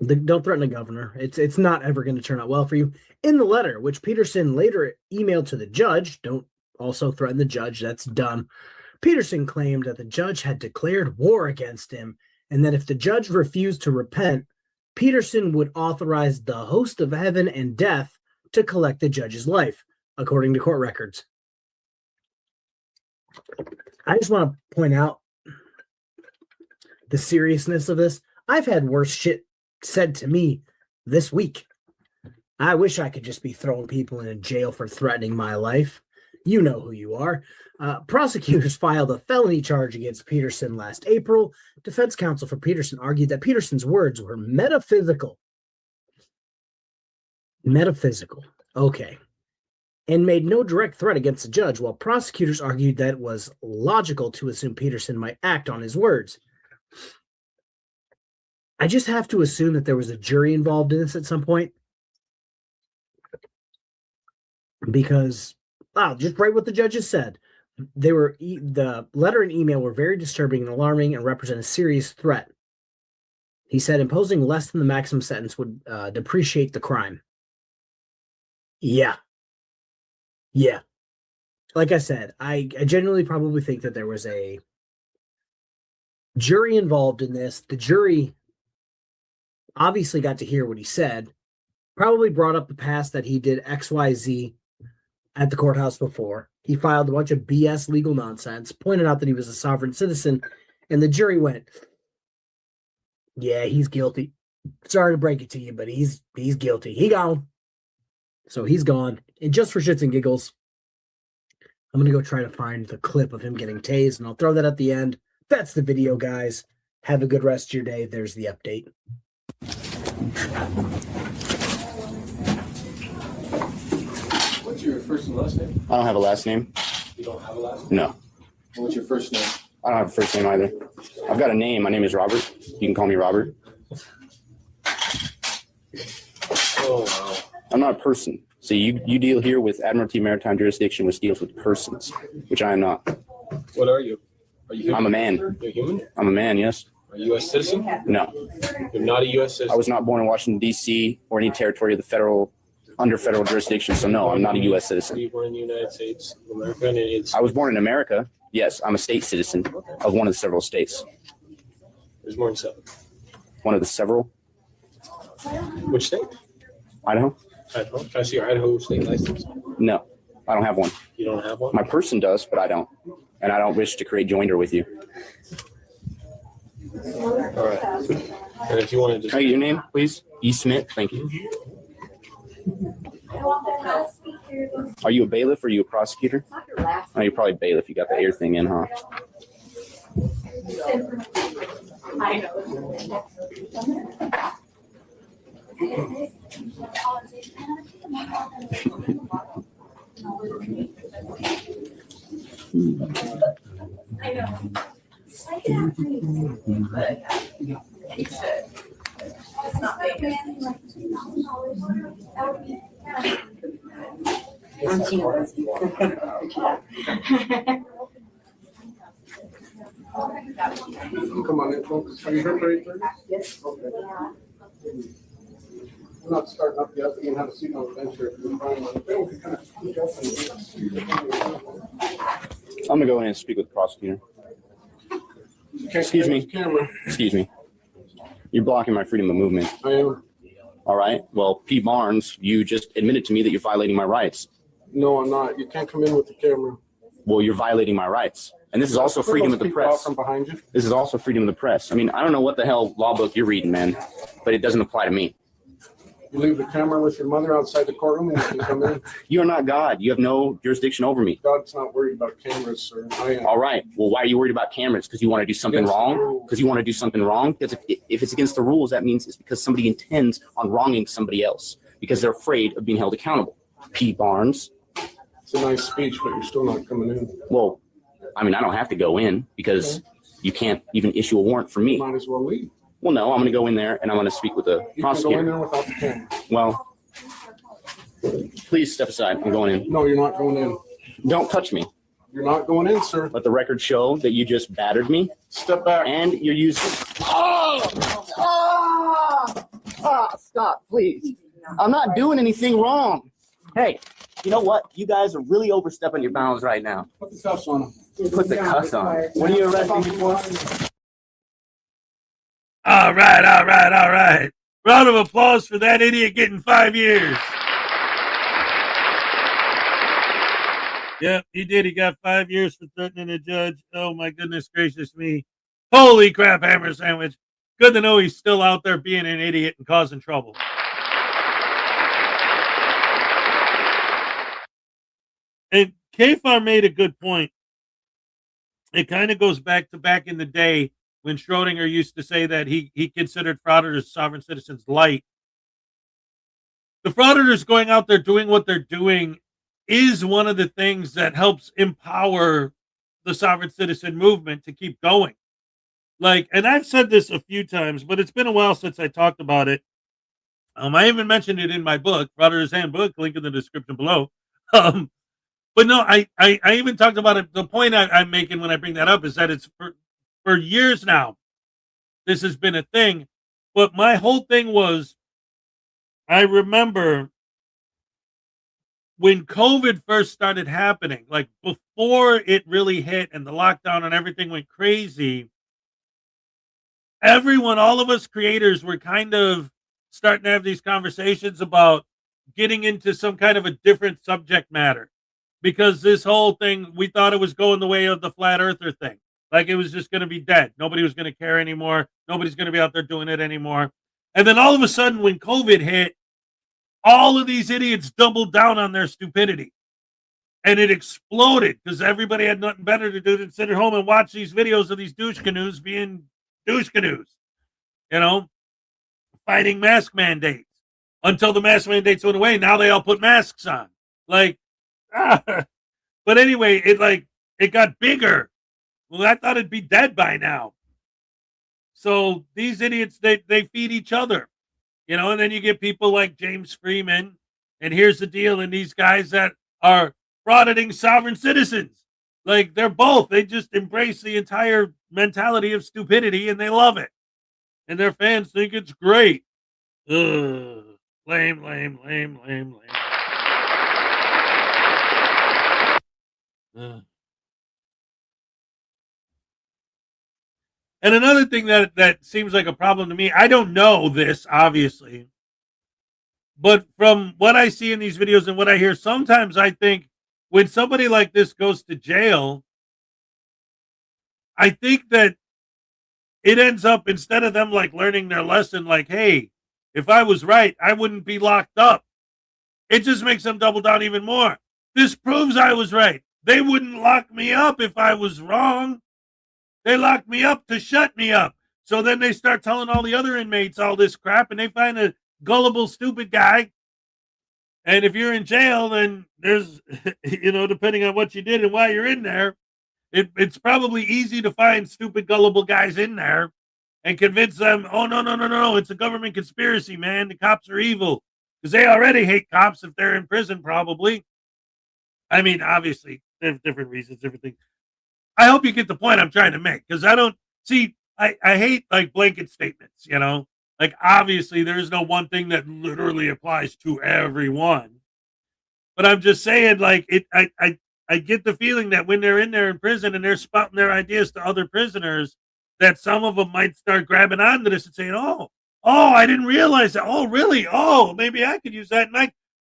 Don't threaten the governor. It's not ever going to turn out well for you. In the letter, which Peterson later emailed to the judge, don't also threaten the judge. That's dumb. Peterson claimed that the judge had declared war against him, and that if the judge refused to repent, Peterson would authorize the host of heaven and death to collect the judge's life, according to court records. I just want to point out the seriousness of this. I've had worse shit said to me this week. I wish I could just be throwing people in jail for threatening my life. You know who you are. Prosecutors filed a felony charge against Peterson last April. Defense counsel for Peterson argued that Peterson's words were metaphysical. Metaphysical. Okay. And made no direct threat against the judge, while prosecutors argued that it was logical to assume Peterson might act on his words. I just have to assume that there was a jury involved in this at some point. Because, just write what the judges said. The letter and email were very disturbing and alarming and represent a serious threat. He said imposing less than the maximum sentence would depreciate the crime. Yeah. Like I said, I genuinely probably think that there was a jury involved in this. The jury obviously got to hear what he said, probably brought up the past that he did XYZ. at the courthouse before. He filed a bunch of BS legal nonsense, pointed out that he was a sovereign citizen, and the jury went, yeah, he's guilty. Sorry to break it to you, but he's guilty. He gone. So he's gone. And just for shits and giggles, I'm going to go try to find the clip of him getting tased, and I'll throw that at the end. That's the video, guys. Have a good rest of your day. There's the update. What's your first and last name? I don't have a last name. You don't have a last name? No. What's your first name? I don't have a first name either. I've got a name. My name is Robert. You can call me Robert. Oh, wow. I'm not a person. So you deal here with Admiralty Maritime Jurisdiction, which deals with persons, which I am not. What are you? Are you human? I'm a man. You're human? I'm a man, yes. Are you a U.S. citizen? No. You're not a U.S. citizen? I was not born in Washington, D.C. or any territory of the under federal jurisdiction. So no, I'm not a U.S. Were citizen. you born in the United States of America? And it's, I was born in America. Yes, I'm a state citizen of one of the several states. there's more than 7. One of the several? Which state? Idaho? Idaho. Can I see your Idaho state license? No, I don't have one. You don't have one? My person does, but I don't. And I don't wish to create joinder with you. All right. And if you want to just... Hey, your name, please? E. Smith. Thank you. Are you a bailiff or are you a prosecutor? Oh, you're probably a bailiff. You got the ear thing in, huh? I know. It's like an afternoon, but you should. It's not big. Come on in, folks. Are you here for 8:30? Yes. Okay. We're not starting up yet. We can have a seat on the bench here. I'm going to go in and speak with the prosecutor. Excuse me. Camera. Excuse me. You're blocking my freedom of movement. I am. All right. Well, P. Barnes, you just admitted to me that you're violating my rights. No, I'm not. You can't come in with the camera. Well, you're violating my rights. And this is also freedom of the press. From behind you. This is also freedom of the press. I mean, I don't know what the hell law book you're reading, man, but it doesn't apply to me. You leave the camera with your mother outside the courtroom and you can come in. You are not God. You have no jurisdiction over me. God's not worried about cameras, sir. I am. All right. Well, why are you worried about cameras? Because you want to do something Against the wrong? rules. Because you want to do something wrong? Because if it's against the rules, that means it's because somebody intends on wronging somebody else because they're afraid of being held accountable. P. Barnes. It's a nice speech, but you're still not coming in. Well, I mean, I don't have to go in because you can't even issue a warrant for me. You might as well leave. Well, no, I'm going to go in there and I'm going to speak with the You can go in prosecutor. there without the camera. Well, please step aside. I'm going in. No, you're not going in. Don't touch me. You're not going in, sir. Let the record show that you just battered me Step back. and you're using. Stop, please. I'm not doing anything wrong. Hey, you know what? You guys are really overstepping your bounds right now. Put the cuffs on him. Put the cuffs on. What are you arresting me for? All right. Round of applause for that idiot getting 5 years. Yep, he did. He got 5 years for threatening a judge. Oh, my goodness gracious me. Holy crap, hammer sandwich. Good to know he's still out there being an idiot and causing trouble. And Kfar made a good point. It kind of goes back in the day when Schrodinger used to say that he considered frauditors sovereign citizens light. The frauditors going out there doing what they're doing is one of the things that helps empower the sovereign citizen movement to keep going. Like, and I've said this a few times, but it's been a while since I talked about it. I even mentioned it in my book, Frauditor's Handbook, link in the description below. But no, I even talked about it. The point I'm making when I bring that up is that it's for years now, this has been a thing. But my whole thing was, I remember when COVID first started happening, like before it really hit and the lockdown and everything went crazy, everyone, all of us creators were kind of starting to have these conversations about getting into some kind of a different subject matter. because this whole thing, we thought it was going the way of the flat earther thing. Like it was just going to be dead. Nobody was going to care anymore. Nobody's going to be out there doing it anymore. And then all of a sudden, when COVID hit, all of these idiots doubled down on their stupidity. And it exploded because everybody had nothing better to do than sit at home and watch these videos of these douche canoes being douche canoes, fighting mask mandates until the mask mandates went away. Now they all put masks on. But anyway, it got bigger. Well, I thought it'd be dead by now. So these idiots, they feed each other, and then you get people like James Freeman. And here's the deal. And these guys that are frauditing sovereign citizens, they're both, they just embrace the entire mentality of stupidity and they love it. And their fans think it's great. Ugh. Lame. And another thing that seems like a problem to me, I don't know this, obviously, but from what I see in these videos and what I hear, sometimes I think when somebody like this goes to jail, I think that it ends up, instead of them learning their lesson, hey, if I was right, I wouldn't be locked up. It just makes them double down even more. This proves I was right. They wouldn't lock me up if I was wrong. They locked me up to shut me up. So then they start telling all the other inmates all this crap, and they find a gullible, stupid guy. And if you're in jail, then there's, depending on what you did and why you're in there, it's probably easy to find stupid, gullible guys in there and convince them, oh, no, it's a government conspiracy, man. The cops are evil. Because they already hate cops if they're in prison, probably. I mean, obviously, there's different reasons, everything. I hope you get the point I'm trying to make, because I hate blanket statements, obviously there's no one thing that literally applies to everyone, but I'm just saying, I get the feeling that when they're in there in prison and they're spouting their ideas to other prisoners, that some of them might start grabbing onto this and saying, oh, I didn't realize that. Oh, really? Oh, maybe I could use that.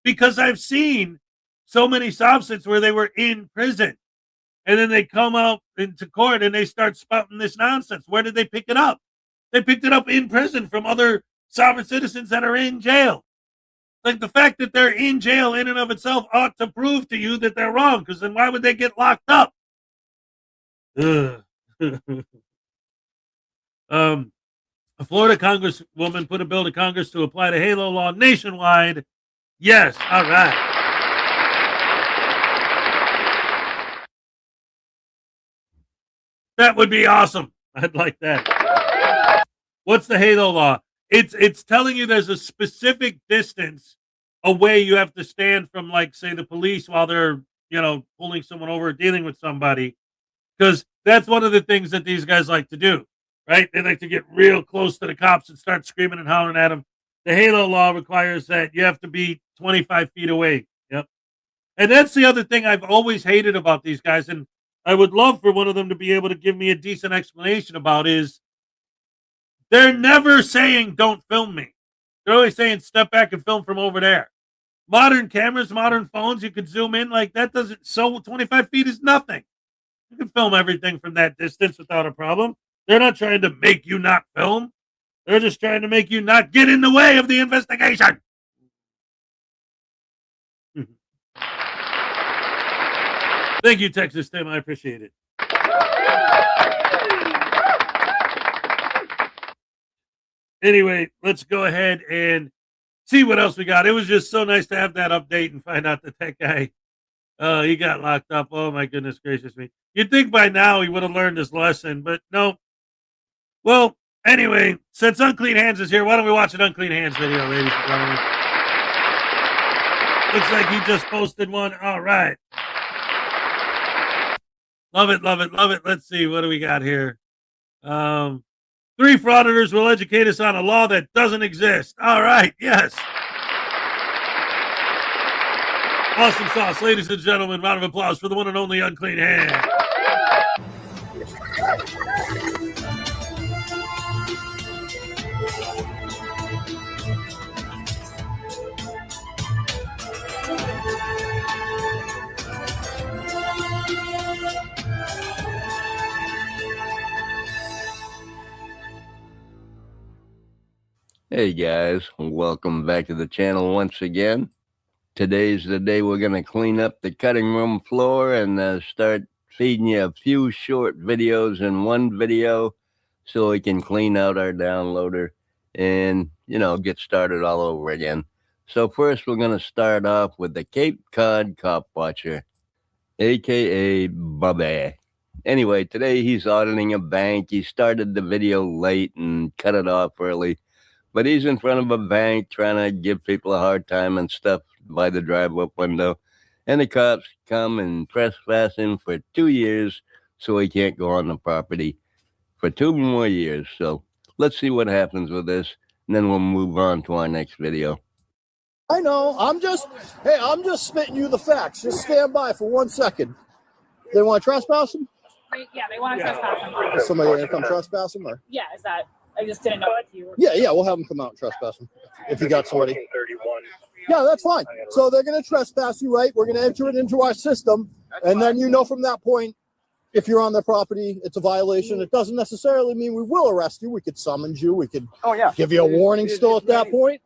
Because I've seen so many subsets where they were in prison. And then they come out into court and they start spouting this nonsense. Where did they pick it up? They picked it up in prison from other sovereign citizens that are in jail. The fact that they're in jail in and of itself ought to prove to you that they're wrong, because then why would they get locked up? A Florida congresswoman put a bill to Congress to apply the HALO law nationwide. Yes, all right. That would be awesome. I'd like that. What's the HALO law? It's telling you there's a specific distance away you have to stand from, say, the police while they're, pulling someone over or dealing with somebody. Because that's one of the things that these guys like to do, right? They like to get real close to the cops and start screaming and hollering at them. The HALO law requires that you have to be 25 feet away. Yep. And that's the other thing I've always hated about these guys. And I would love for one of them to be able to give me a decent explanation about is they're never saying, don't film me. They're always saying, step back and film from over there. Modern cameras, modern phones, you could zoom in that doesn't, so 25 feet is nothing. You can film everything from that distance without a problem. They're not trying to make you not film. They're just trying to make you not get in the way of the investigation. Thank you, Texas Tim. I appreciate it. Anyway, let's go ahead and see what else we got. It was just so nice to have that update and find out that guy, he got locked up. Oh, my goodness gracious me. You'd think by now he would have learned his lesson, but no. Well, anyway, since Unclean Hands is here, why don't we watch an Unclean Hands video, ladies and gentlemen? Looks like he just posted one. All right. Love it, love it, love it. Let's see. What do we got here? 3 frauditors will educate us on a law that doesn't exist. All right. Yes. Awesome sauce. Ladies and gentlemen, round of applause for the one and only Unclean Hand. Hey guys, welcome back to the channel once again. Today's the day we're going to clean up the cutting room floor and start feeding you a few short videos in one video so we can clean out our downloader and, you know, get started all over again. So first we're going to start off with the Cape Cod Cop Watcher, aka Bubby. Anyway, today he's auditing a bank. He started the video late and cut it off early. But he's in front of a bank trying to give people a hard time and stuff by the drive-up window. And the cops come and trespass him for 2 years so he can't go on the property for 2 more years. So let's see what happens with this, and then we'll move on to our next video. I know. I'm just spitting you the facts. Just stand by for 1 second. They want to trespass him? Yeah, they want to trespass him. Is somebody going to come trespass him? Or? Yeah, is that? I just didn't know if you were. Yeah, we'll have them come out and trespass him. If you got somebody. Yeah, that's fine. So they're going to trespass you, right? We're going to enter it into our system. And then you know from that point, if you're on their property, it's a violation. It doesn't necessarily mean we will arrest you. We could summons you. We could give you a warning still at that point.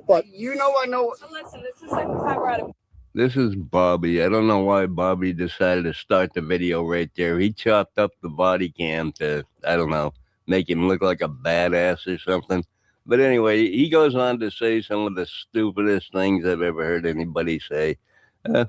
But You know, I know. So listen, this is the second time we're out of. This is Bobby. I don't know why Bobby decided to start the video right there. He chopped up the body cam to, I don't know, make him look like a badass or something. But anyway, he goes on to say some of the stupidest things I've ever heard anybody say.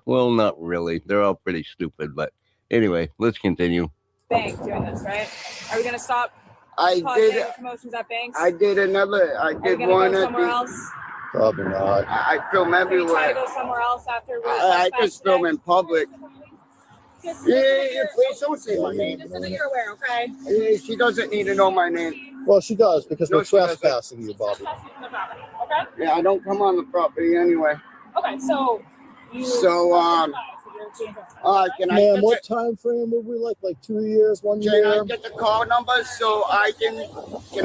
Well, not really. They're all pretty stupid. But anyway, let's continue. Bank doing this, right? Are we gonna stop I causing did. commotions at banks? I did another. I Are we did gonna one go at somewhere the. else? probably not. I film Are you trying to everywhere. go somewhere else after we I just film in public. Just Yeah, so that you're- please don't say my name. Just so that you're aware, okay? She doesn't need to know my name. Well, she does because No, we're she doesn't. trespassing you, Bobby. Trespassing on the property, okay? Yeah, I don't come on the property anyway. Okay, so you. So, so you're being trespassed, Can I Ma'am, get what time frame would we like? Like 2 years, 1 the, can I year? get the call number so I can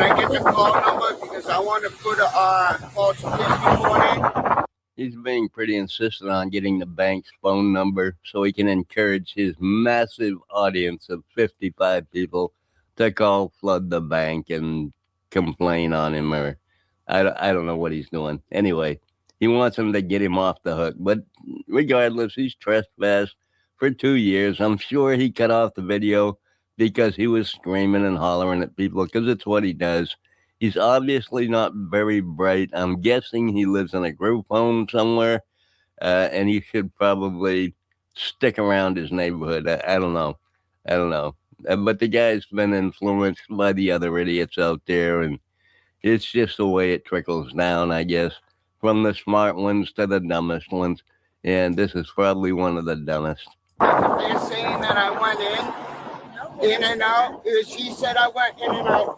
I get the call number because I want to put a falsification report in. He's being pretty insistent on getting the bank's phone number so he can encourage his massive audience of 55 people to call, flood the bank, and complain on him. Or I don't know what he's doing. Anyway, he wants him to get him off the hook. But regardless, he's trespassed for 2 years. I'm sure he cut off the video because he was screaming and hollering at people because it's what he does. He's obviously not very bright. I'm guessing he lives in a group home somewhere, and he should probably stick around his neighborhood. I don't know. But the guy's been influenced by the other idiots out there, and it's just the way it trickles down, I guess, from the smart ones to the dumbest ones. And this is probably one of the dumbest. They're saying that I went in and out. She said I went in and out.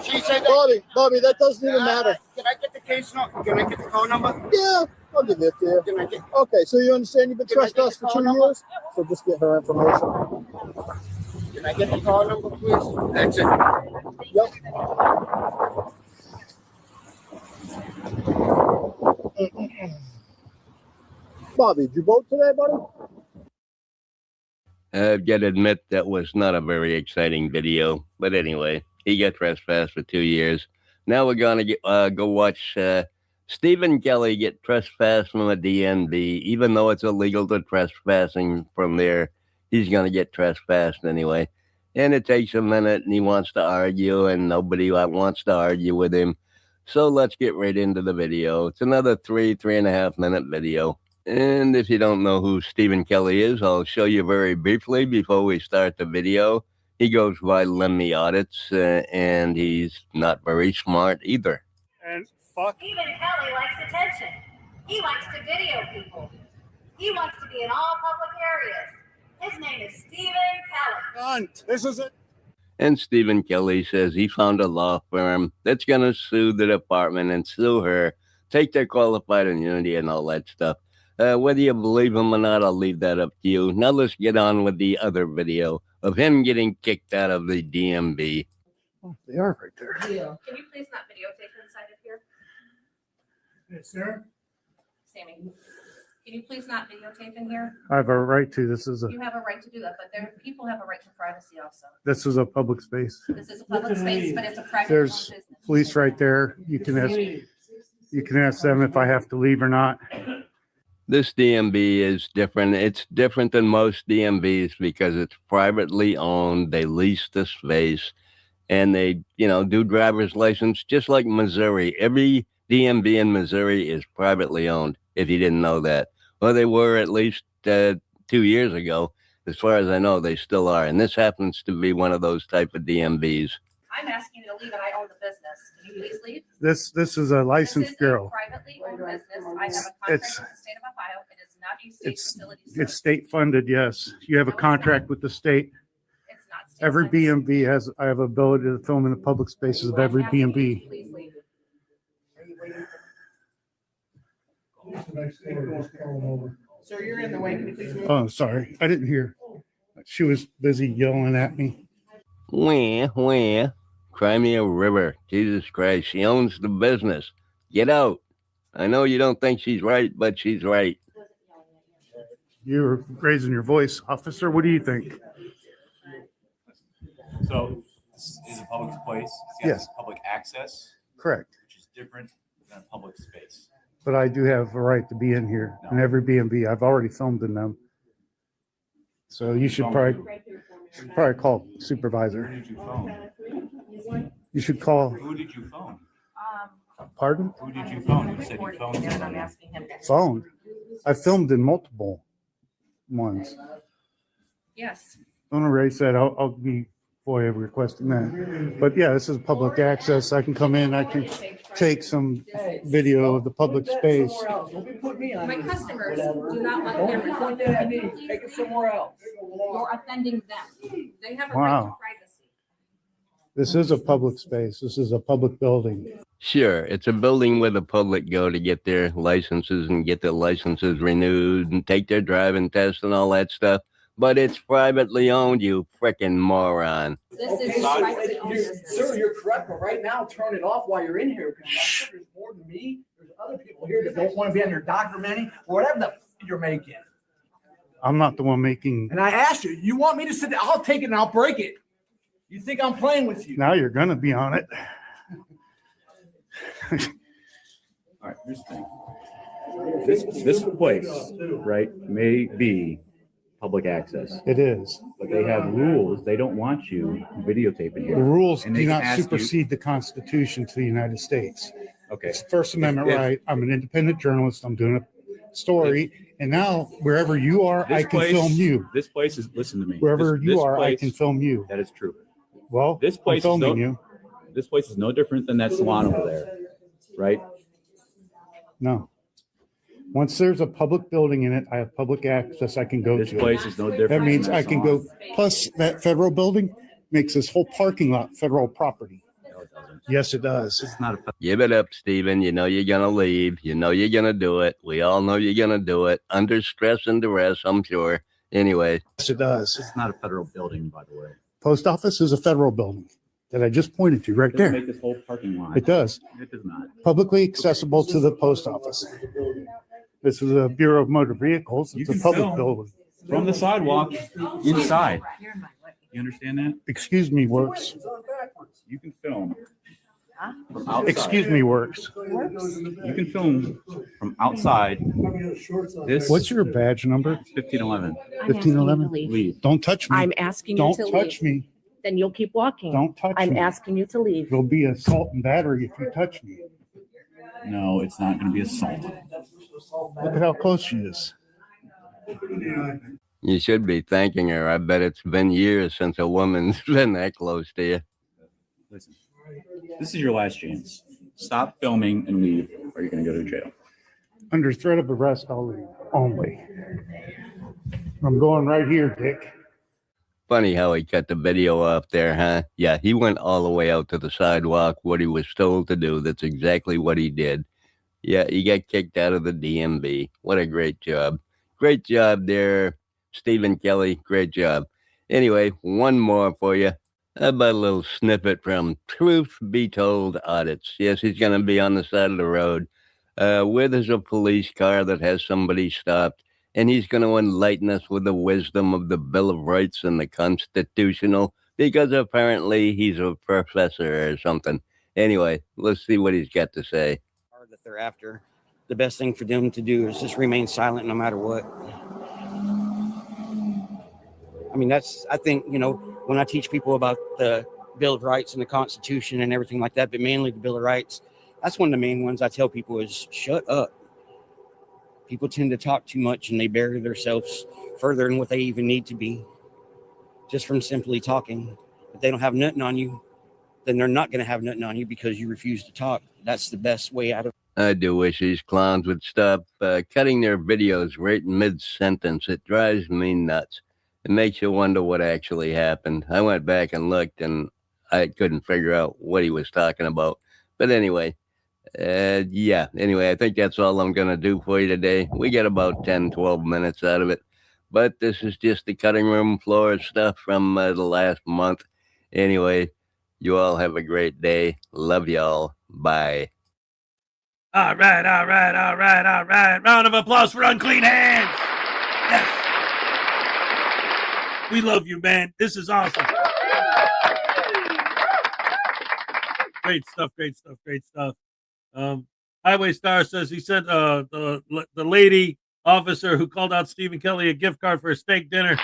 She said that. Bobby, that doesn't even matter. Can I get the case number? Can I get the call number? Yeah, I'll give it to you. Can I get? Okay, so you understand you've been Can I get trespassed the for call 2 number? years? So just get her information. Can I get the call number, please? That's it. Yep. Bobby, did you vote today, buddy? I've got to admit that was not a very exciting video. But anyway, he got trespassed for 2 years. Now we're going to go watch Stephen Kelly get trespassed from a DNB. Even though it's illegal to trespassing from there, he's going to get trespassed anyway. And it takes a minute, and he wants to argue, and nobody wants to argue with him. So let's get right into the video. It's another 3.5 minute video. And if you don't know who Stephen Kelly is, I'll show you very briefly before we start the video. He goes by Lemmy Audits, and he's not very smart either. And fuck. Stephen Kelly likes attention. He likes to video people. He wants to be in all public areas. His name is Stephen Kelly. This is it. And Stephen Kelly says he found a law firm that's going to sue the department and sue her, take their qualified immunity and all that stuff. Whether you believe him or not, I'll leave that up to you. Now let's get on with the other video of him getting kicked out of the DMV. Oh, they are right there. Can you please not videotape inside of here? Yes, sir. Sammy. Can you please not videotape in here? I have a right to. This is You have a right to do that, but people have a right to privacy also. a public space. This is a public space, but it's a private There's business. police right there. You can ask them if I have to leave or not. This DMV is different. It's different than most DMVs because it's privately owned. They lease the space and they, do driver's license just like Missouri. Every DMV in Missouri is privately owned, if you didn't know that. Well, they were at least 2 years ago. As far as I know, they still are. And this happens to be one of those type of DMVs. I'm asking you to leave and I own the business. Can you please leave? This is a licensed bureau. Privately owned business. I have a contract with the state of Ohio. It is not a state facility. It's state funded, yes. You have a contract with the state. It's not state Every funded. BMV I have ability to film in the public spaces of every I'm asking you to BMV. please leave. Sir, you're in the way. Can you please move? Oh, sorry. I didn't hear. She was busy yelling at me. Wah. Cry me a river. Jesus Christ. She owns the business. Get out. I know you don't think she's right, but she's right. You're raising your voice. Officer, what do you think? So this is a public place. Yes. Public access, Correct. which is different than a public space. But I do have a right to be in here in every BMV. I've already filmed in them. So you should probably call supervisor. Who did you phone? You should call. Who did you phone? Pardon? Who did you phone? You said you phoned And I'm somebody. asking him. Phone. I filmed in multiple ones. Yes. Don't erase that. I'll be FOIA requesting that. But yeah, this is public access. I can come in. I can take some video of the public space. Don't be putting me on. My customers do not want Don't cameras. point that at me. Take it somewhere else. You're offending them. They have a right Wow. to privacy. This is a public space. This is a public building. Sure, it's a building where the public go to get their licenses and get their licenses renewed and take their driving tests and all that stuff. But it's privately owned, you frickin' moron. This Okay, is sir, privately owned business. sir, you're correct, but right now, turn it off while you're in here. Because I'm sure there's more than me. There's other people here that don't want to be on your documenting or whatever the you're making. I'm not the one making. And I asked you, you want me to sit there? I'll take it and I'll break it. You think I'm playing with you? Now you're gonna be on it. All right, here's the thing. This place, right, may be public access, It is. but they have rules. They don't want you videotaping The here. rules And do they can not ask you- supersede the Constitution to the United States. Okay. It's First Amendment If- right. I'm an independent journalist. I'm doing a story. And now wherever you are, I can film you. This place is, listen to me. Wherever This- you this are, I place- can film you. That is true. Well, This I'm place is filming no- you. This place is no different than that salon over there, right? No. Once there's a public building in it, I have public access. I can go This to it. place is no different. That means than I can salon. go, plus that federal building makes this whole parking lot federal property. No, it doesn't. Yes, it does. It's not a. Give it up, Stephen. You know you're gonna leave. You know you're gonna do it. We all know you're gonna do it. Under stress and duress, I'm sure. Anyway. Yes, it does. It's not a federal building, by the way. Post office is a federal building that I just pointed to right It doesn't there. make this whole parking lot. It does. It does not. Publicly accessible to the post office. This is a Bureau of Motor Vehicles. You It's a can public film. building. From the sidewalk inside. You understand that? Excuse me, works. You can film from outside. Excuse me, works. You can film from outside. This. What's your badge number? 1511. 1511? Leave. Don't touch me. I'm asking you Don't to touch leave. me. Then you'll keep walking. Don't touch I'm me. asking you to leave. There'll be assault and battery if you touch me. No, it's not going to be assault. Look at how close she is. You should be thanking her. I bet it's been years since a woman's been that close to you. Listen, this is your last chance. Stop filming and leave, or you're going to go to jail. Under threat of arrest, I'll leave only. I'm going right here, Dick. Funny how he cut the video off there, huh? Yeah, he went all the way out to the sidewalk, what he was told to do. That's exactly what he did. Yeah, he got kicked out of the DMV. What a great job. Great job there, Stephen Kelly. Great job. Anyway, one more for you. How about a little snippet from Truth Be Told Audits? Yes, he's going to be on the side of the road. where there's a police car that has somebody stopped, and he's going to enlighten us with the wisdom of the Bill of Rights and the Constitutional, because apparently he's a professor or something. Anyway, let's see what he's got to say. That they're after. The best thing for them to do is just remain silent no matter what. I mean, I think, when I teach people about the Bill of Rights and the Constitution and everything like that, but mainly the Bill of Rights, that's one of the main ones I tell people is shut up. People tend to talk too much and they bury themselves further than what they even need to be just from simply talking. If they don't have nothing on you, then they're not going to have nothing on you because you refuse to talk. That's the best way out of it. I do wish these clowns would stop cutting their videos right in mid-sentence. It drives me nuts. It makes you wonder what actually happened. I went back and looked, and I couldn't figure out what he was talking about. But anyway, I think that's all I'm going to do for you today. We get about 10, 12 minutes out of it. But this is just the cutting room floor stuff from the last month. Anyway, you all have a great day. Love y'all. Bye. All right. Round of applause for Unclean Hands. Yes. We love you, man. This is awesome. Great stuff. Highway Star says he sent the lady officer who called out Stephen Kelly a gift card for a steak dinner.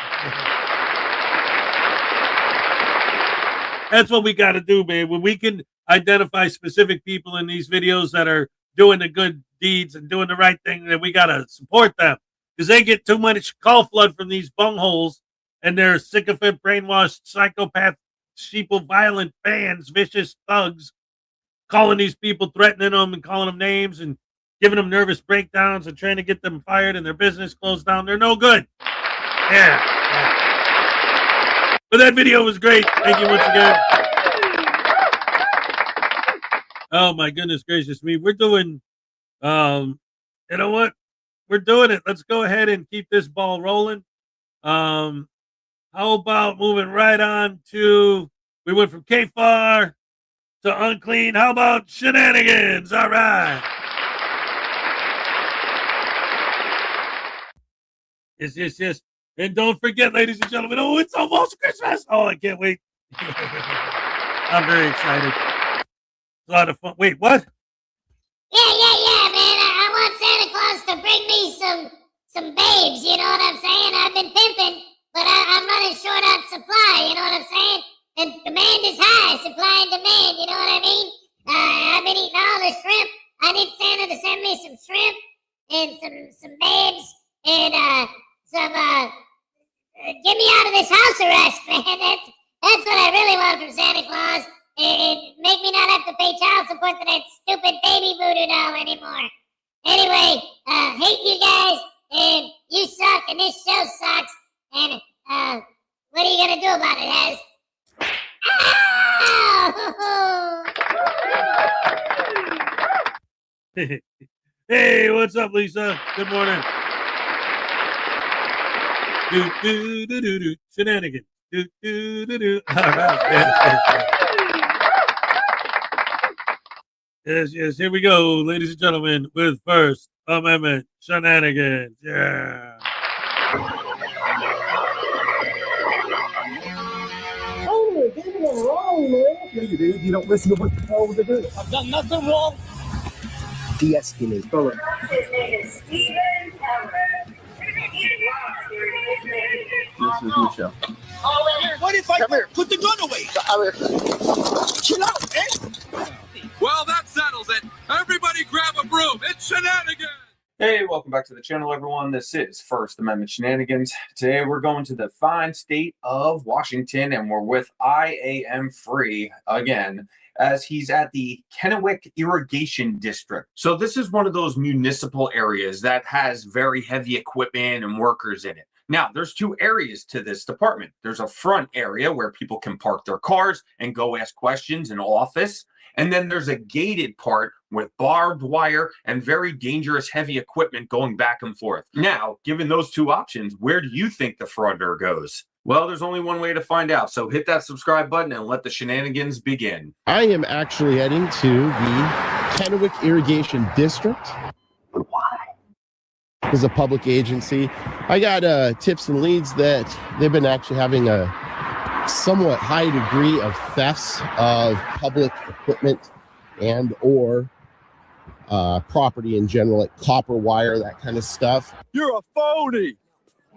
That's what we got to do, man. When we can identify specific people in these videos that are doing the good deeds and doing the right thing, then we got to support them because they get too much call flood from these bungholes and their sycophant, brainwashed, psychopath, sheeple, violent fans, vicious thugs, calling these people, threatening them and calling them names and giving them nervous breakdowns and trying to get them fired and their business closed down. They're no good. Yeah. But that video was great. Thank you once again. Oh my goodness gracious me. We're doing, you know what? We're doing it. Let's go ahead and keep this ball rolling. How about moving right on to, we went from KFAR to Unclean. How about Shenanigans? All right. Yes. And don't forget, ladies and gentlemen, it's almost Christmas. Oh, I can't wait. I'm very excited. It's a lot of fun. Wait, what? Yeah, man. I want Santa Claus to bring me some babes, you know what I'm saying? I've been pimping, but I'm running short on supply, you know what I'm saying? And demand is high, supply and demand, you know what I mean? I've been eating all the shrimp. I need Santa to send me some shrimp and some babes and get me out of this house arrest, man. That's what I really want from Santa Claus. And make me not have to pay child support to that stupid baby voodoo doll anymore. Anyway, hate you guys, and you suck, and this show sucks. And what are you gonna do about it, Az? Ow! Hey, what's up, Lisa? Good morning. Do. Shenanigans. Do. All right. Yes. Here we go, ladies and gentlemen, with First Amendment Shenanigans. Yeah. Oh, there's nothing wrong, man. No, you do. You don't listen to what you told to do. I've done nothing wrong. De-escalate. His name is Stephen Keller. This is Michelle. What if I put the gun away? Chill out, man. Well, that settles it. Everybody grab a broom. It's Shenanigans. Hey, welcome back to the channel, everyone. This is First Amendment Shenanigans. Today, we're going to the fine state of Washington, and we're with I Am Free again, as he's at the Kennewick Irrigation District. So this is one of those municipal areas that has very heavy equipment and workers in it. Now, there's two areas to this department. There's a front area where people can park their cars and go ask questions in office. And then there's a gated part with barbed wire and very dangerous heavy equipment going back and forth. Now, given those two options, where do you think the frauditor goes? Well, there's only one way to find out, so hit that subscribe button and let the shenanigans begin. I am actually heading to the Kennewick Irrigation District. Why? As a public agency. I got tips and leads that they've been actually having a somewhat high degree of thefts of public equipment and or property in general, like copper wire, that kind of stuff. You're a phony.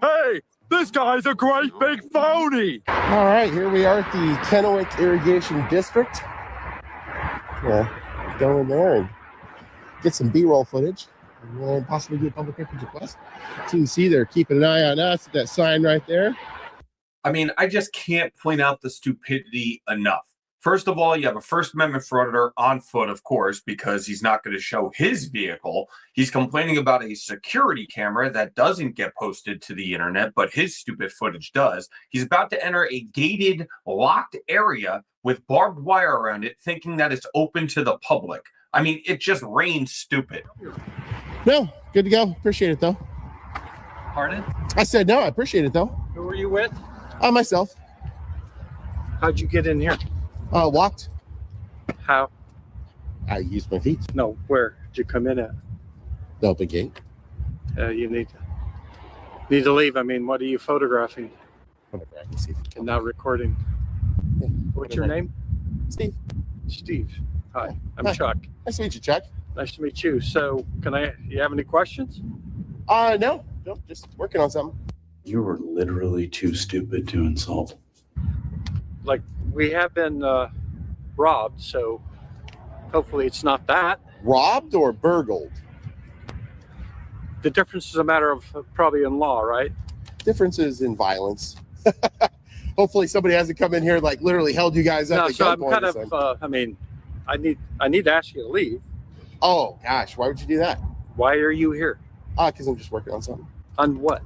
Hey, this guy's a great big phony. All right, here we are at the Kennewick Irrigation District. Go in there and get some B-roll footage and possibly get a public records request. So you can see they're keeping an eye on us, that sign right there. I mean, I just can't point out the stupidity enough. First of all, you have a First Amendment frauditor on foot, of course, because he's not going to show his vehicle. He's complaining about a security camera that doesn't get posted to the internet, but his stupid footage does. He's about to enter a gated, locked area with barbed wire around it, thinking that it's open to the public. I mean, it just rains stupid. No, good to go. Appreciate it, though. Pardon? I said no, I appreciate it, though. Who were you with? Myself. How'd you get in here? Walked. How? I used my feet. No, where did you come in at? The open gate. You need to leave. I mean, what are you photographing? And not recording. Yeah. What's your name? Steve. Steve. Hi, I'm Hi. Chuck. Nice to meet you, Chuck. Nice to meet you. So, you have any questions? No, just working on something. You were literally too stupid to insult. Like, we have been robbed, so hopefully it's not that. Robbed or burgled? The difference is a matter of probably in law, right? Differences in violence. Hopefully somebody hasn't come in here and like literally held you guys up. No, at so I'm gunpoint kind or of, something. I need to ask you to leave. Oh gosh, why would you do that? Why are you here? Because I'm just working on something. On what?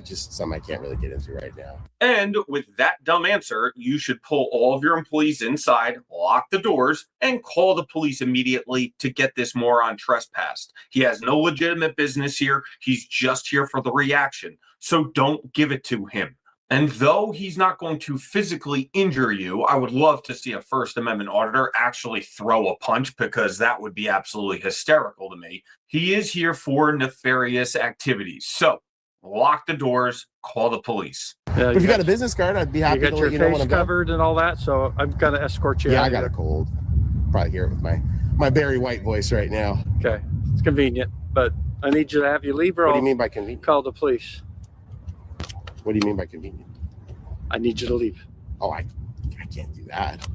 Just something I can't really get into right now. And with that dumb answer, you should pull all of your employees inside, lock the doors, and call the police immediately to get this moron trespassed. He has no legitimate business here. He's just here for the reaction. So don't give it to him. And though he's not going to physically injure you, I would love to see a First Amendment auditor actually throw a punch, because that would be absolutely hysterical to me. He is here for nefarious activities. So lock the doors, call the police. If you got a business card, I'd be happy to let you know when I'm done. Covered and all that, so I'm gonna escort you out. I got a cold. Probably hear it with my Barry White voice right now. Okay, it's convenient, but I need you to have you leave, or What do you mean by convenient? call the police. What do you mean by convenient? I need you to leave. Oh, I can't do that.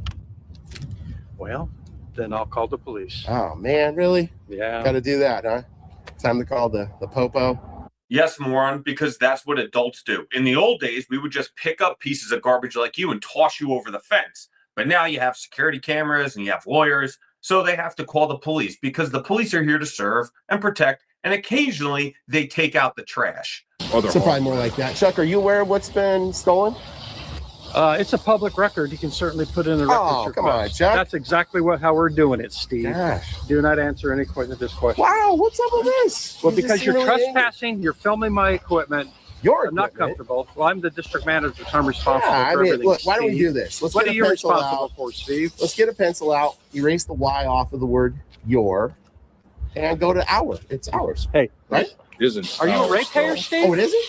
Well, then I'll call the police. Oh man, really? Yeah. Got to do that, huh? Time to call the popo. Yes, moron, because that's what adults do. In the old days, we would just pick up pieces of garbage like you and toss you over the fence. But now you have security cameras and you have lawyers, so they have to call the police, because the police are here to serve and protect, and occasionally they take out the trash. So probably more like that. Chuck, are you aware of what's been stolen? It's a public record. You can certainly put in the records. Oh, come on, Chuck. That's exactly how we're doing it, Steve. Gosh. Do not answer any of this question. Wow, what's up with this? Well, You just because seem you're really trespassing, you're filming my equipment. I'm not comfortable. Well, I'm the district manager, so I'm responsible Yeah, for everything. look, why don't we Steve. do this? Let's What get are a you pencil responsible out. for, Steve? Let's get a pencil out, erase the Y off of the word your, and go to our. It's ours. Hey, right? Isn't Are you a ratepayer, Steve? Oh, it isn't?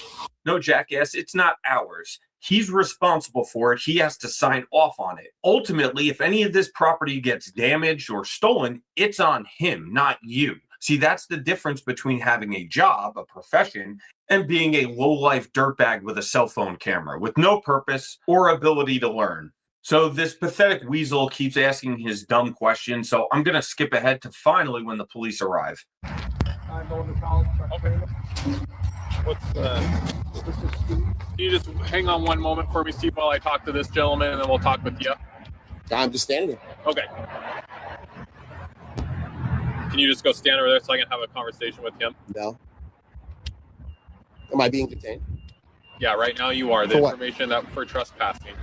No, jackass, it's not ours. He's responsible for it. He has to sign off on it. Ultimately, if any of this property gets damaged or stolen, it's on him, not you. See, that's the difference between having a job, a profession, and being a low-life dirtbag with a cell phone camera with no purpose or ability to learn. So this pathetic weasel keeps asking his dumb questions, so I'm going to skip ahead to finally when the police arrive. I'm going to college. Okay. Can you just hang on one moment for me, Steve, while I talk to this gentleman, and then we'll talk with you? I'm just standing there. Okay. Can you just go stand over there so I can have a conversation with him? No. Am I being detained? Yeah, right now you are. The For what? information that for trespassing.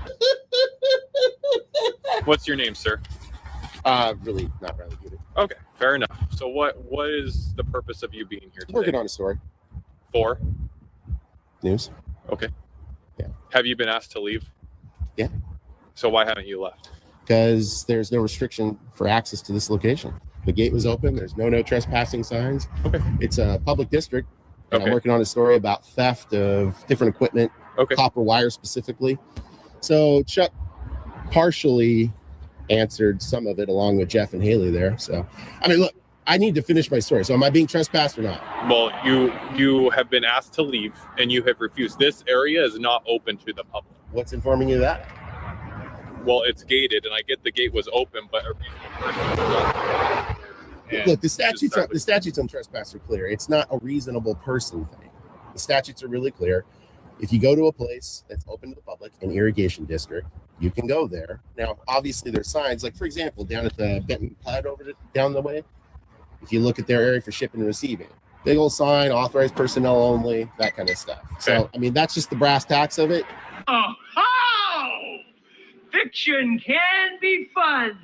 What's your name, sir? Really not really good. Okay, fair enough. So what is the purpose of you being here today? Working on a story. For? News. Okay. Yeah. Have you been asked to leave? Yeah. So why haven't you left? Because there's no restriction for access to this location. The gate was open. There's no trespassing signs. Okay. It's a public district. And Okay. I'm working on a story about theft of different equipment, Okay. copper wire specifically. So Chuck partially answered some of it along with Jeff and Haley there. So, I mean, look, I need to finish my story. So am I being trespassed or not? Well, you have been asked to leave and you have refused. This area is not open to the public. What's informing you of that? Well, it's gated, and I get the gate was open, but a reasonable person. Look, the statutes on trespass are clear. It's not a reasonable person thing. The statutes are really clear. If you go to a place that's open to the public, an irrigation district, you can go there. Now, obviously, there's signs, like, for example, down at the Benton Plaid down the way, if you look at their area for shipping and receiving, big old sign, authorized personnel only, that kind of stuff. So, I mean, that's just the brass tacks of it. Oh, fiction can be fun.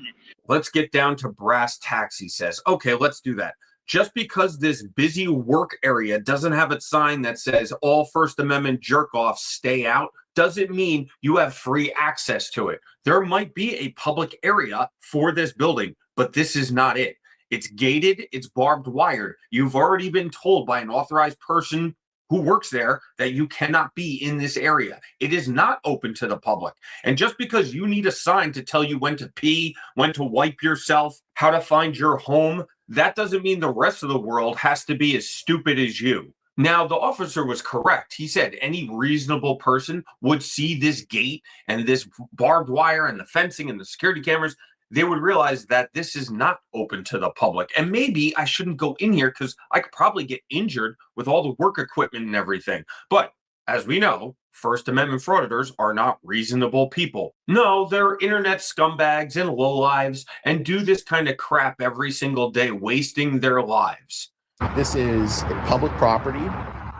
Let's get down to brass tacks, he says. Okay, let's do that. Just because this busy work area doesn't have a sign that says all First Amendment jerk-offs stay out, doesn't mean you have free access to it. There might be a public area for this building, but this is not it. It's gated, it's barbed wired. You've already been told by an authorized person who works there that you cannot be in this area. It is not open to the public. And just because you need a sign to tell you when to pee, when to wipe yourself, how to find your home, that doesn't mean the rest of the world has to be as stupid as you. Now, the officer was correct. He said any reasonable person would see this gate and this barbed wire and the fencing and the security cameras. They would realize that this is not open to the public. And maybe I shouldn't go in here because I could probably get injured with all the work equipment and everything. But as we know, First Amendment frauditors are not reasonable people. No, they're internet scumbags and lowlives and do this kind of crap every single day, wasting their lives. This is a public property.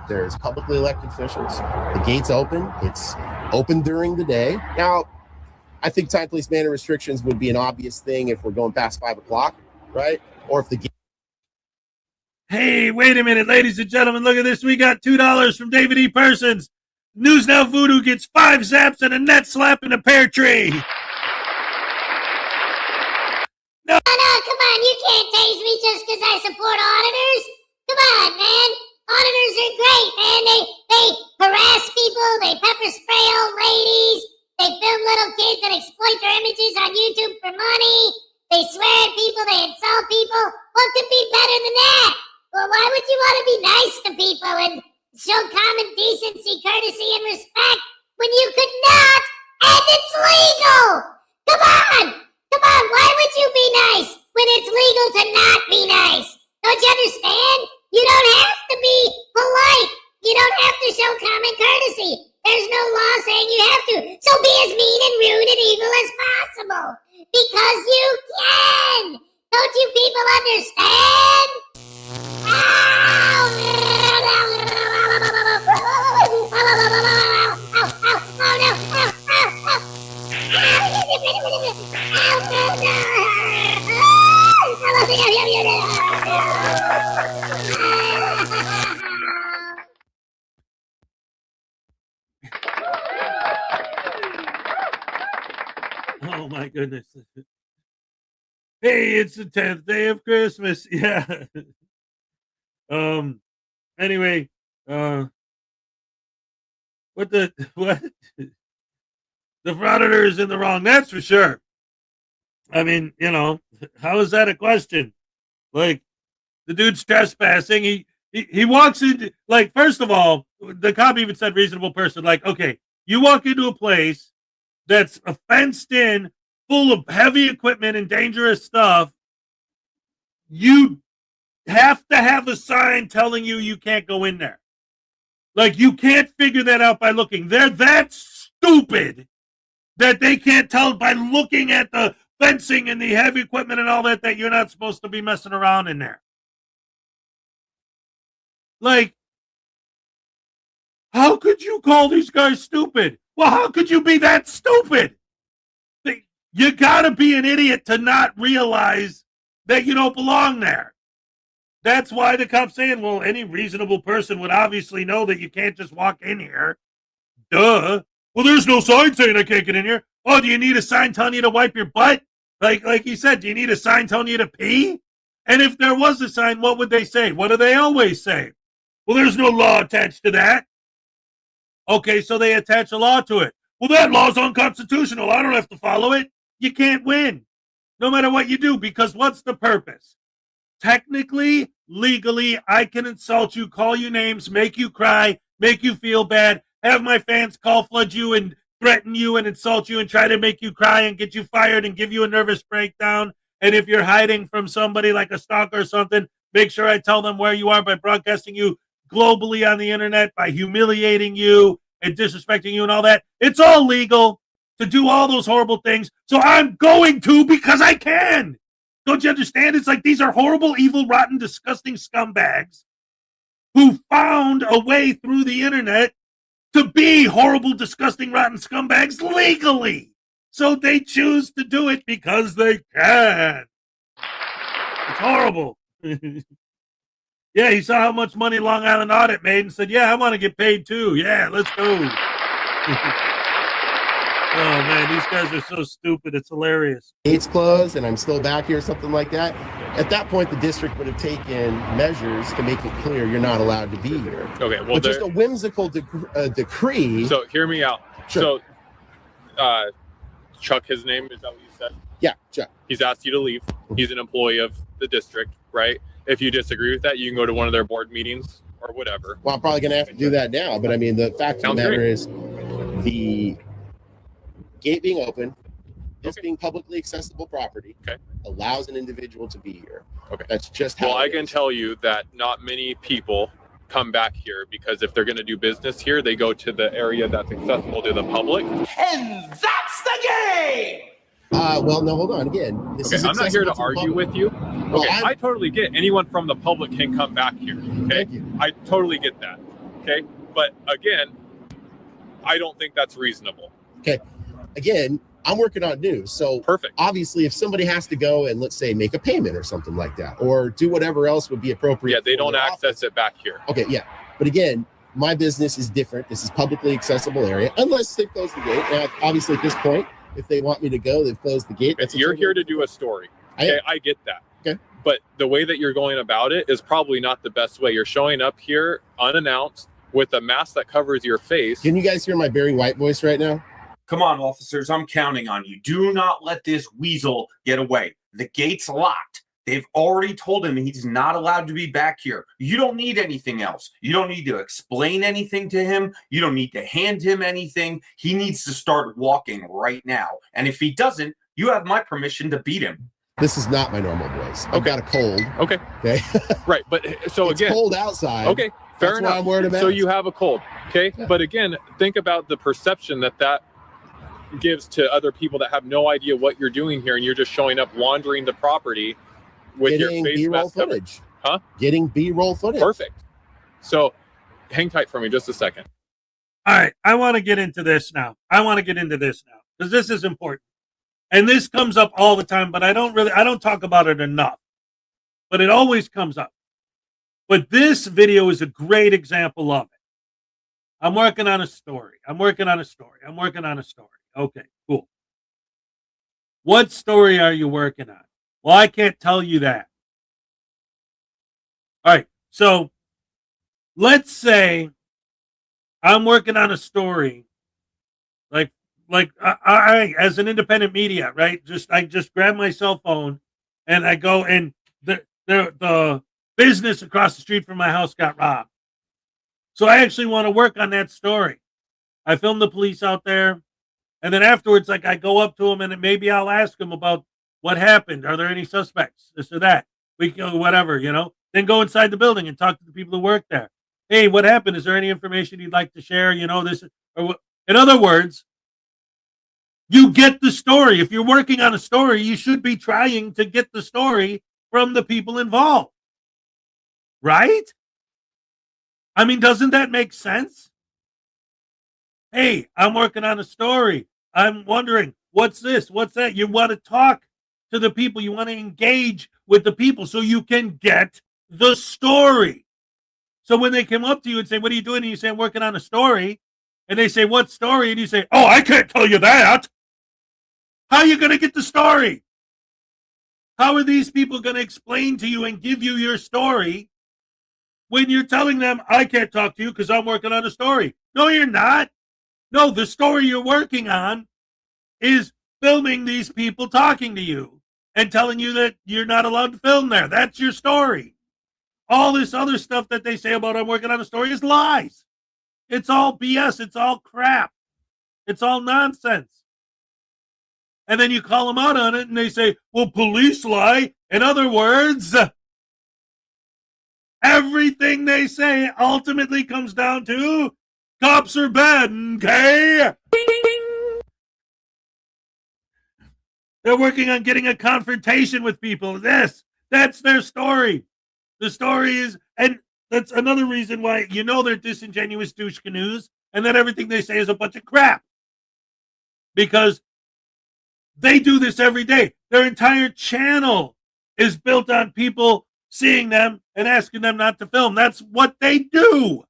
There's publicly elected officials. The gate's open. It's open during the day. Now, I think time, place, manner restrictions would be an obvious thing if we're going past 5 o'clock, right? Or if the gate. Hey, wait a minute, ladies and gentlemen, look at this. We got $2 from David E. Persons. News Now Voodoo gets 5 zaps and a net slap in a pear tree. No, come on, you can't tase me just because I support auditors. Come on, man. Auditors are great, man. They harass people, they pepper spray old ladies, they film little kids that exploit their images on YouTube for money, they swear at people, they insult people. What could be better than that? Well, why would you want to be nice to people and show common decency, courtesy, and respect when you could not, and it's legal? Come on, why would you be nice when it's legal to not be nice? Don't you understand? You don't have to be polite. You don't have to show common courtesy. There's no law saying you have to. So be as mean and rude and evil as possible. Because you can. Don't you people understand? Oh my goodness. Hey, it's the 10th day of Christmas. Yeah. Anyway, what? The Frauditor is in the wrong, that's for sure. I mean, how is that a question? Like, the dude's trespassing. He walks into, like, first of all, the cop even said reasonable person. Like, okay, you walk into a place that's fenced in, full of heavy equipment and dangerous stuff. You have to have a sign telling you can't go in there. Like, you can't figure that out by looking. They're that stupid that they can't tell by looking at the fencing and the heavy equipment and all that you're not supposed to be messing around in there. Like, how could you call these guys stupid? Well, how could you be that stupid? You gotta be an idiot to not realize that you don't belong there. That's why the cop's saying, well, any reasonable person would obviously know that you can't just walk in here. duh. Well, there's no sign saying I can't get in here. Oh, do you need a sign telling you to wipe your butt? Like you said, do you need a sign telling you to pee? And if there was a sign, what would they say? What do they always say? Well, there's no law attached to that. Okay, so they attach a law to it. Well, that law's unconstitutional. I don't have to follow it. You can't win, no matter what you do, because what's the purpose? Technically, legally, I can insult you, call you names, make you cry, make you feel bad, have my fans call flood you and threaten you and insult you and try to make you cry and get you fired and give you a nervous breakdown. And if you're hiding from somebody like a stalker or something, make sure I tell them where you are by broadcasting you globally on the internet, by humiliating you and disrespecting you and all that. It's all legal to do all those horrible things. So I'm going to, because I can. Don't you understand? It's like these are horrible, evil, rotten, disgusting scumbags who found a way through the internet to be horrible, disgusting, rotten scumbags legally. So they choose to do it because they can. It's horrible. Yeah, he saw how much money Long Island Audit made and said, yeah, I want to get paid too. Yeah, let's go. Oh, man, these guys are so stupid. It's hilarious. Gates closed and I'm still back here, something like that. At that point, the district would have taken measures to make it clear you're not allowed to be here. Okay, well, but just a whimsical decree. So hear me out. Sure. So, Chuck, his name, is that what you said? Yeah, Chuck. He's asked you to leave. He's an employee of the district, right? If you disagree with that, you can go to one of their board meetings or whatever. Well, I'm probably going to have to do that now. But I mean, the fact of the matter is the gate being open, this being publicly accessible property, allows an individual to be here. Okay. That's just how Well, I can tell you that not many people come back here because if they're going to do business here, they go to the area that's accessible to the public. And that's the game! Well, no, hold on. Again, this is I'm not here to accessible argue public. with you. Well, Okay, I totally get anyone from the public can come back here. Okay, I totally get that. Okay, but again, I don't think that's reasonable. Okay, again, I'm working on news, so perfect. Obviously, if somebody has to go and let's say make a payment or something like that, or do whatever else would be appropriate. Yeah, they for don't their access it back here. Okay, yeah. But again, my business is different. This is publicly accessible area, unless they close the gate. Now, obviously, at this point, if they want me to go, they've closed the gate. That's You're here to do a story. Okay, I get that. Okay. But the way that you're going about it is probably not the best way. You're showing up here unannounced with a mask that covers your face. Can you guys hear my Barry White voice right now? Come on, officers, I'm counting on you. Do not let this weasel get away. The gate's locked. They've already told him he's not allowed to be back here. You don't need anything else. You don't need to explain anything to him. You don't need to hand him anything. He needs to start walking right now. And if he doesn't, you have my permission to beat him. This is not my normal voice. I've got a cold. Okay. Okay. Right, but so It's again, cold outside. Okay, fair That's enough. why I'm wearing a So mask. you have a cold. Okay, but again, think about the perception that gives to other people that have no idea what you're doing here, and you're just showing up, wandering the property with Getting your face B-roll mask covered. footage. Huh? Getting B-roll footage. Perfect. So, hang tight for me just a second. All right, I want to get into this now. Because this is important. And this comes up all the time, but I don't talk about it enough. But it always comes up. But this video is a great example of it. I'm working on a story. Okay, cool. What story are you working on? Well, I can't tell you that. All right, so let's say I'm working on a story like I as an independent media, right? I just grab my cell phone and I go, and the business across the street from my house got robbed. So I actually want to work on that story. I film the police out there, and then afterwards, like, I go up to them and maybe I'll ask them about what happened. Are there any suspects? This or that. We can, whatever, Then go inside the building and talk to the people who work there. Hey, what happened? Is there any information you'd like to share? This. Or, in other words, you get the story. If you're working on a story, you should be trying to get the story from the people involved. Right? I mean, doesn't that make sense? Hey, I'm working on a story. I'm wondering, what's this? What's that? You want to talk to the people. You want to engage with the people so you can get the story. So when they come up to you and say, what are you doing? And you say, I'm working on a story. and they say, what story? And you say, oh, I can't tell you that. How are you going to get the story? How are these people going to explain to you and give you your story when you're telling them, I can't talk to you because I'm working on a story? No, you're not. No, the story you're working on is filming these people talking to you and telling you that you're not allowed to film there. That's your story. All this other stuff that they say about I'm working on a story is lies. It's all BS. It's all crap. It's all nonsense. And then you call them out on it and they say, well, police lie. In other words, everything they say ultimately comes down to cops are bad, okay? They're working on getting a confrontation with people. That's their story. The story is, and that's another reason why you know they're disingenuous douche canoes and that everything they say is a bunch of crap. Because they do this every day. Their entire channel is built on people seeing them and asking them not to film. That's what they do.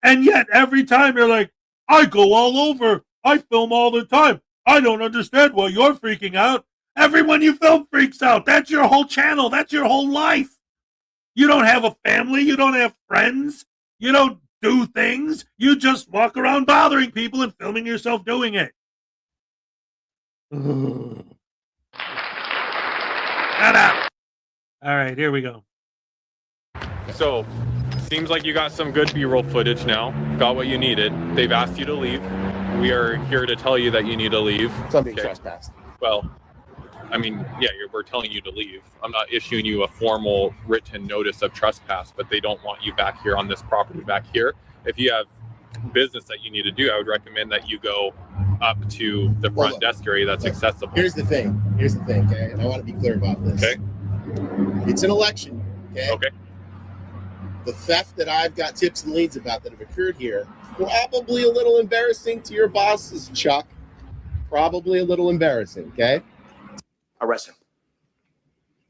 And yet, every time you're like, I go all over. I film all the time. I don't understand why you're freaking out. Everyone you film freaks out. That's your whole channel. That's your whole life. You don't have a family. You don't have friends. You don't do things. You just walk around bothering people and filming yourself doing it. Shut up. All right, here we go. So, seems like you got some good B-roll footage now. Got what you needed. They've asked you to leave. We are here to tell you that you need to leave. Something trespassed. Well, I mean, yeah, we're telling you to leave. I'm not issuing you a formal written notice of trespass, but they don't want you back here on this property back here. If you have business that you need to do, I would recommend that you go up to the front desk area that's accessible. Here's the thing, okay? And I want to be clear about this. Okay. It's an election, okay? Okay. The theft that I've got tips and leads about that have occurred here, probably a little embarrassing to your bosses, Chuck. Probably a little embarrassing, okay? Arrest him.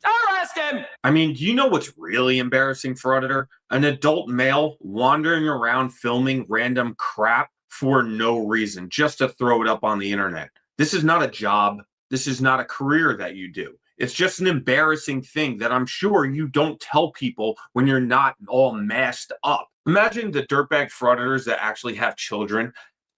Arrest him! I mean, do you know what's really embarrassing, Frauditor? An adult male wandering around filming random crap for no reason, just to throw it up on the internet. This is not a job. This is not a career that you do. It's just an embarrassing thing that I'm sure you don't tell people when you're not all masked up. Imagine the dirtbag frauditors that actually have children,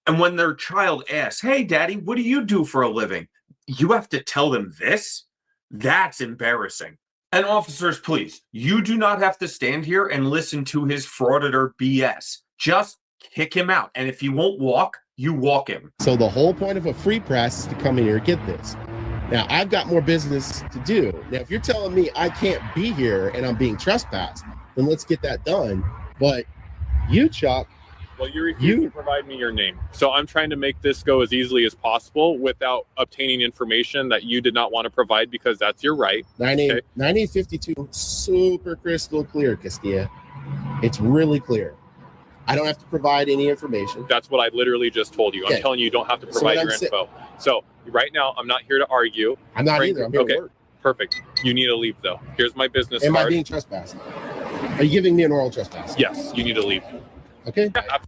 and when their child asks, hey, daddy, what do you do for a living? You have to tell them this? That's embarrassing. And officers, please, you do not have to stand here and listen to his frauditor BS. Just kick him out. And if he won't walk, you walk him. So the whole point of a free press is to come in here and get this. Now, I've got more business to do. Now, if you're telling me I can't be here and I'm being trespassed, then let's get that done. But you, Chuck, well, you refuse to provide me your name. So I'm trying to make this go as easily as possible without obtaining information that you did not want to provide because that's your right. 9852, super crystal clear, Castilla. It's really clear. I don't have to provide any information. That's what I literally just told you. Okay. I'm telling you don't have to provide your info. So right now, I'm not here to argue. I'm not either. I'm here to work. Perfect. You need to leave, though. Here's my business Am card. I being trespassed? Are you giving me an oral trespass? Yes, you need to leave. Okay. Yeah,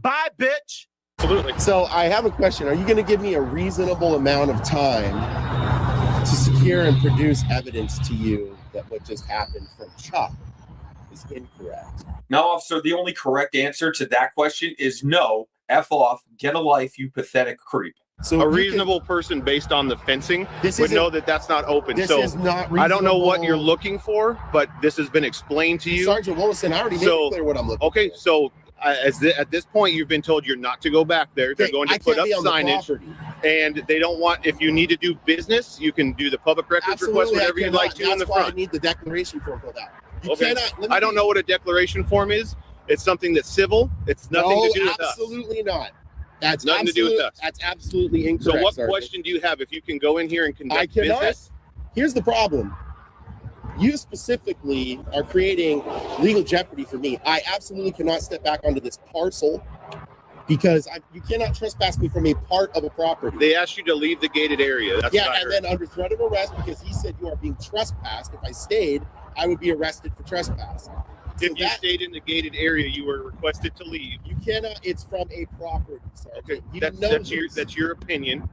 bye, bitch. Absolutely. So I have a question. Are you going to give me a reasonable amount of time to secure and produce evidence to you that what just happened from Chuck is incorrect? No, officer, the only correct answer to that question is no. F off. Get a life, you pathetic creep. So a reasonable person based on the fencing would know that that's not open. This so is not I don't know what reasonable. you're looking for, but this has been explained to you. Sergeant Willison, I already made it clear what I'm looking for. So at this point, you've been told you're not to go back there. They're going to put up signage, and they don't want. If you need to do business, you can do the public records request, whatever you'd like to in the front. I need the declaration form filled out. You Okay. cannot. I don't know what a declaration form is. It's something that's civil. It's nothing to do with us. Absolutely not. That's nothing to do with us. That's absolutely incorrect. So what Sergeant. question do you have? If you can go in here and conduct I cannot. business? Here's the problem. You specifically are creating legal jeopardy for me. I absolutely cannot step back onto this parcel because you cannot trespass me from a part of a property. They asked you to leave the gated area. That's yeah, what I and heard. then under threat of arrest because he said you are being trespassed. If I stayed, I would be arrested for trespass. If you stayed in the gated area, you were requested to leave. You cannot. It's from a property. Okay, He that's knows your opinion.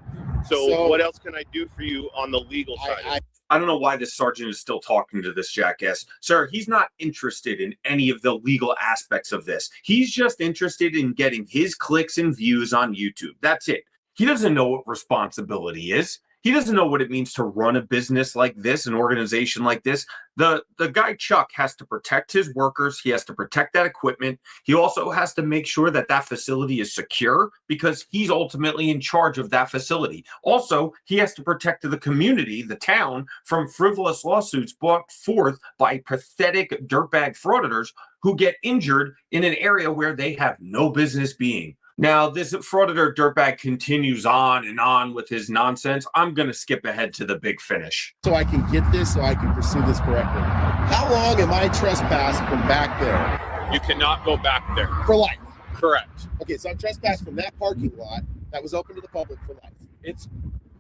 So what else can I do for you on the legal side? I don't know why this sergeant is still talking to this jackass. Sir, he's not interested in any of the legal aspects of this. He's just interested in getting his clicks and views on YouTube. That's it. He doesn't know what responsibility is. He doesn't know what it means to run a business like this, an organization like this. The guy Chuck has to protect his workers. He has to protect that equipment. He also has to make sure that that facility is secure because he's ultimately in charge of that facility. Also, he has to protect the community, the town, from frivolous lawsuits brought forth by pathetic dirtbag frauditors who get injured in an area where they have no business being. Now, this frauditor dirtbag continues on and on with his nonsense. I'm going to skip ahead to the big finish. So I can get this, so I can pursue this correctly. How long am I trespassed from back there? You cannot go back there. For life? Correct. Okay, so I'm trespassed from that parking lot that was open to the public for life. It's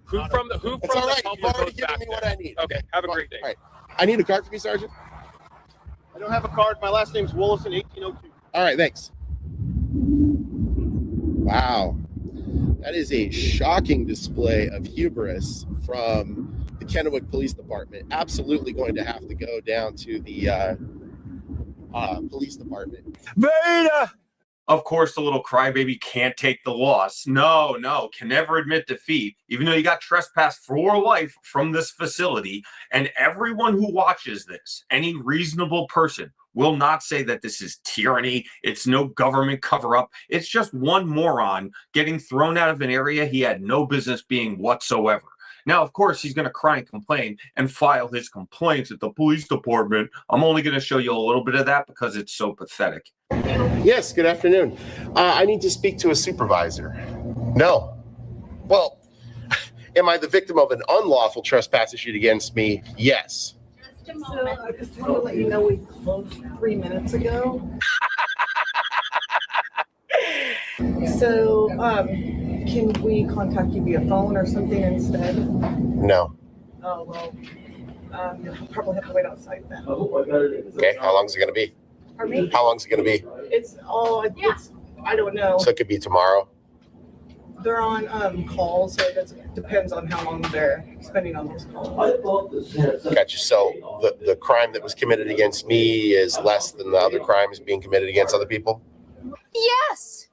who from the It's all right. You've already given me what I need. Okay, have a great day. All right. I need a card for you, Sergeant. I don't have a card. My last name's Willison, 1802. All right, thanks. Wow, that is a shocking display of hubris from the Kennewick Police Department. Absolutely going to have to go down to the police department. Beta! Of course, the little crybaby can't take the loss. No, can never admit defeat, even though you got trespassed for life from this facility. And everyone who watches this, any reasonable person, will not say that this is tyranny. It's no government cover-up. It's just one moron getting thrown out of an area he had no business being whatsoever. Now, of course, he's going to cry and complain and file his complaints at the police department. I'm only going to show you a little bit of that because it's so pathetic. Yes, good afternoon. I need to speak to a supervisor. No. Well, am I the victim of an unlawful trespass issued against me? Yes. So I just want to let you know we closed 3 minutes ago. So can we contact you via phone or something instead? No. Oh, well, you'll probably have to wait outside then. Okay, how long is it going to be? Pardon me? How long is it going to be? It's I don't know. So it could be tomorrow. They're on calls, so it depends on how long they're spending on those calls. Gotcha. So the crime that was committed against me is less than the other crimes being committed against other people? Yes.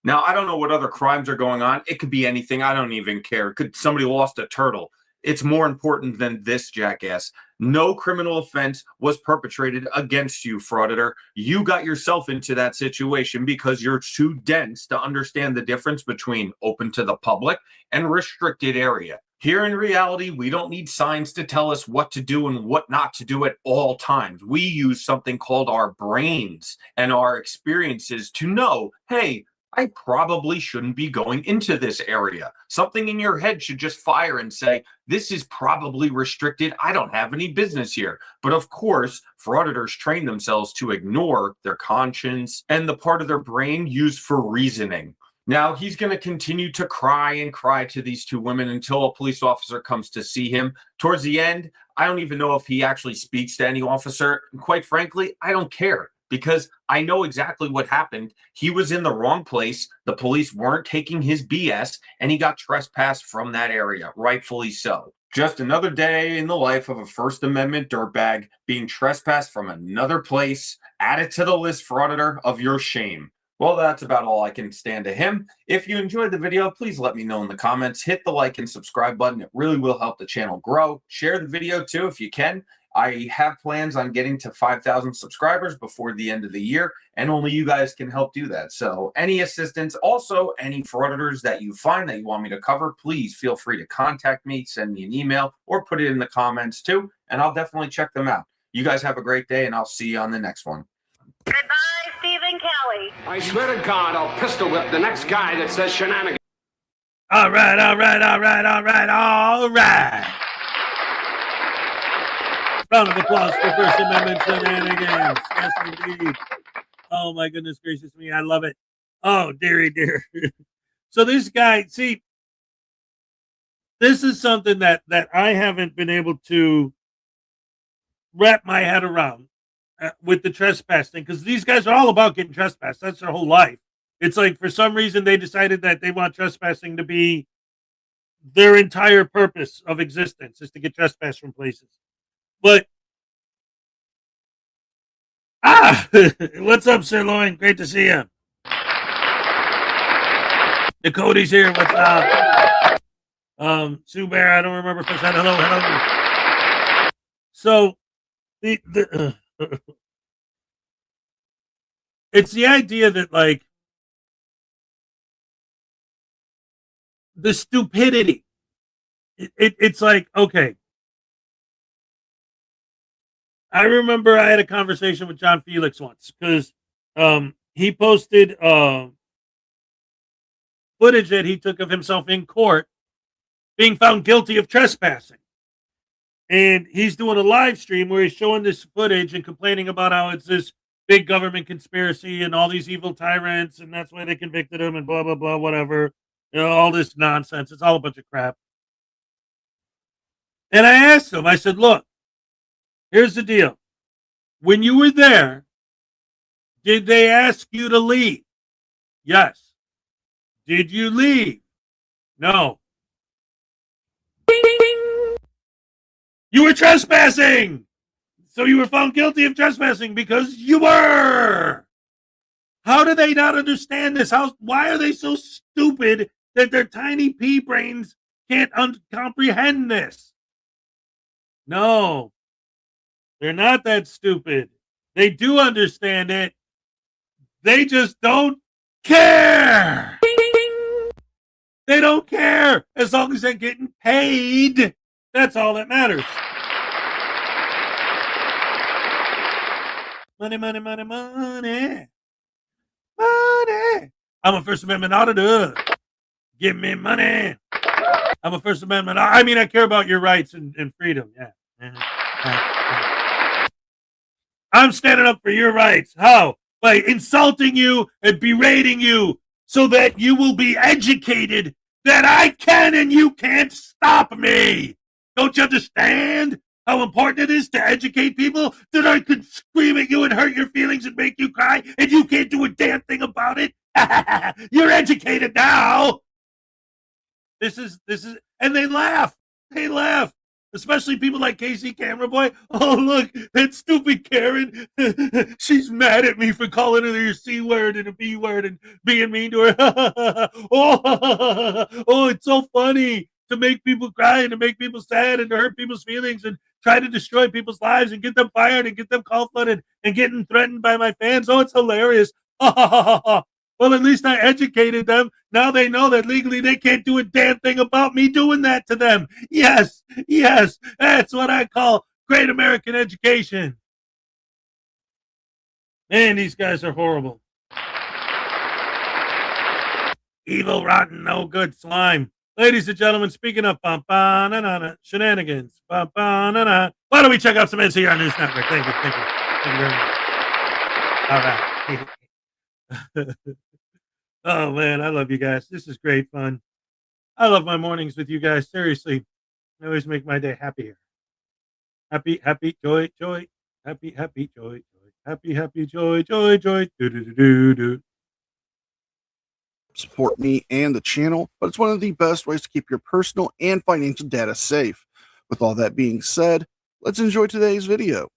Now, I don't know what other crimes are going on. It could be anything. I don't even care. Could somebody lost a turtle? It's more important than this, jackass. No criminal offense was perpetrated against you, frauditor. You got yourself into that situation because you're too dense to understand the difference between open to the public and restricted area. Here in reality, we don't need signs to tell us what to do and what not to do at all times. We use something called our brains and our experiences to know, hey, I probably shouldn't be going into this area. Something in your head should just fire and say, this is probably restricted. I don't have any business here. But of course, frauditors train themselves to ignore their conscience and the part of their brain used for reasoning. Now, he's going to continue to cry and cry to these two women until a police officer comes to see him. Towards the end, I don't even know if he actually speaks to any officer. And quite frankly, I don't care. Because I know exactly what happened. He was in the wrong place. The police weren't taking his BS, and he got trespassed from that area, rightfully so. Just another day in the life of a First Amendment dirtbag being trespassed from another place. Add it to the list, frauditor, of your shame. Well, that's about all I can stand to him. If you enjoyed the video, please let me know in the comments. Hit the like and subscribe button. It really will help the channel grow. Share the video too if you can. I have plans on getting to 5,000 subscribers before the end of the year, and only you guys can help do that. So any assistance, also any frauditors that you find that you want me to cover, please feel free to contact me, send me an email, or put it in the comments too, and I'll definitely check them out. You guys have a great day, and I'll see you on the next one. Goodbye, Stephen Kelly. I swear to God, I'll pistol whip the next guy that says shenanigans. All right. Round of applause for First Amendment shenanigans. Yes, indeed. Oh, my goodness gracious me. I love it. Oh, dearie dear. So this guy, see, this is something that I haven't been able to wrap my head around. with the trespass thing, because these guys are all about getting trespassed. That's their whole life. It's like for some reason they decided that they want trespassing to be their entire purpose of existence is to get trespassed from places. But what's up, Sirloin? Great to see you. The Cody's here. What's up? Sue Bear, I don't remember if I said hello. So it's the idea that like the stupidity. It's like, okay. I remember I had a conversation with John Felix once because he posted footage that he took of himself in court being found guilty of trespassing. And he's doing a live stream where he's showing this footage and complaining about how it's this big government conspiracy and all these evil tyrants, and that's why they convicted him and blah, blah, blah, whatever. You know, all this nonsense. It's all a bunch of crap. And I asked him, I said, look, here's the deal. When you were there, did they ask you to leave? Yes. Did you leave? No. You were trespassing. So you were found guilty of trespassing because you were. How do they not understand this? Why are they so stupid that their tiny pea brains can't comprehend this? No. They're not that stupid. They do understand it. They just don't care. They don't care. As long as they're getting paid, that's all that matters. Money, money, money, money. Money. I'm a First Amendment auditor. Give me money. I'm a First Amendment. I mean, I care about your rights and freedom. Yeah. I'm standing up for your rights. How? By insulting you and berating you so that you will be educated that I can and you can't stop me. Don't you understand how important it is to educate people that I could scream at you and hurt your feelings and make you cry and you can't do a damn thing about it? You're educated now. This is, and they laugh. They laugh. Especially people like Casey Camera Boy. Oh, look, that stupid Karen. She's mad at me for calling her the C word and a B word and being mean to her. Oh, it's so funny to make people cry and to make people sad and to hurt people's feelings and try to destroy people's lives and get them fired and get them call flooded and getting threatened by my fans. Oh, it's hilarious. Well, at least I educated them. Now they know that legally they can't do a damn thing about me doing that to them. Yes, that's what I call great American education. Man, these guys are horrible. Evil, rotten, no good slime. Ladies and gentlemen, speaking of shenanigans, why don't we check out some NCR News Network? Thank you very much. All right. Oh man, I love you guys. This is great fun. I love my mornings with you guys. Seriously, they always make my day happier. Happy, joy, happy, joy, happy, joy. Do. Support me and the channel, but it's one of the best ways to keep your personal and financial data safe. With all that being said, let's enjoy today's video.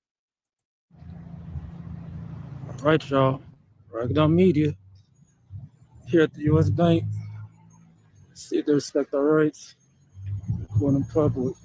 All right, y'all. Ragdown Media here at the U.S. Bank. See if they respect our rights. Going in public.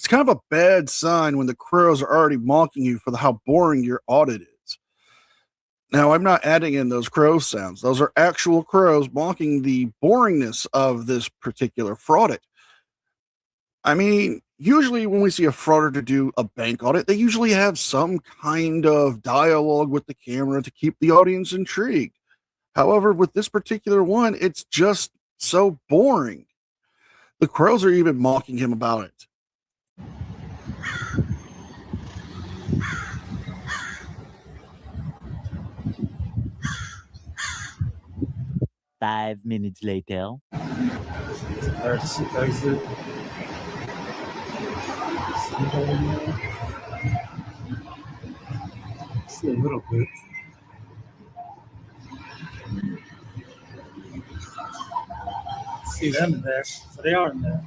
kind of a bad sign when the crows are already mocking you for how boring your audit is. Now, I'm not adding in those crow sounds. Those are actual crows mocking the boringness of this particular fraudit. I mean, usually when we see a frauditor do a bank audit, they usually have some kind of dialogue with the camera to keep the audience intrigued. However, with this particular one, it's just so boring. The crows are even mocking him about it. Five minutes later. Exit. See a little bit. See them in there. So they are in there.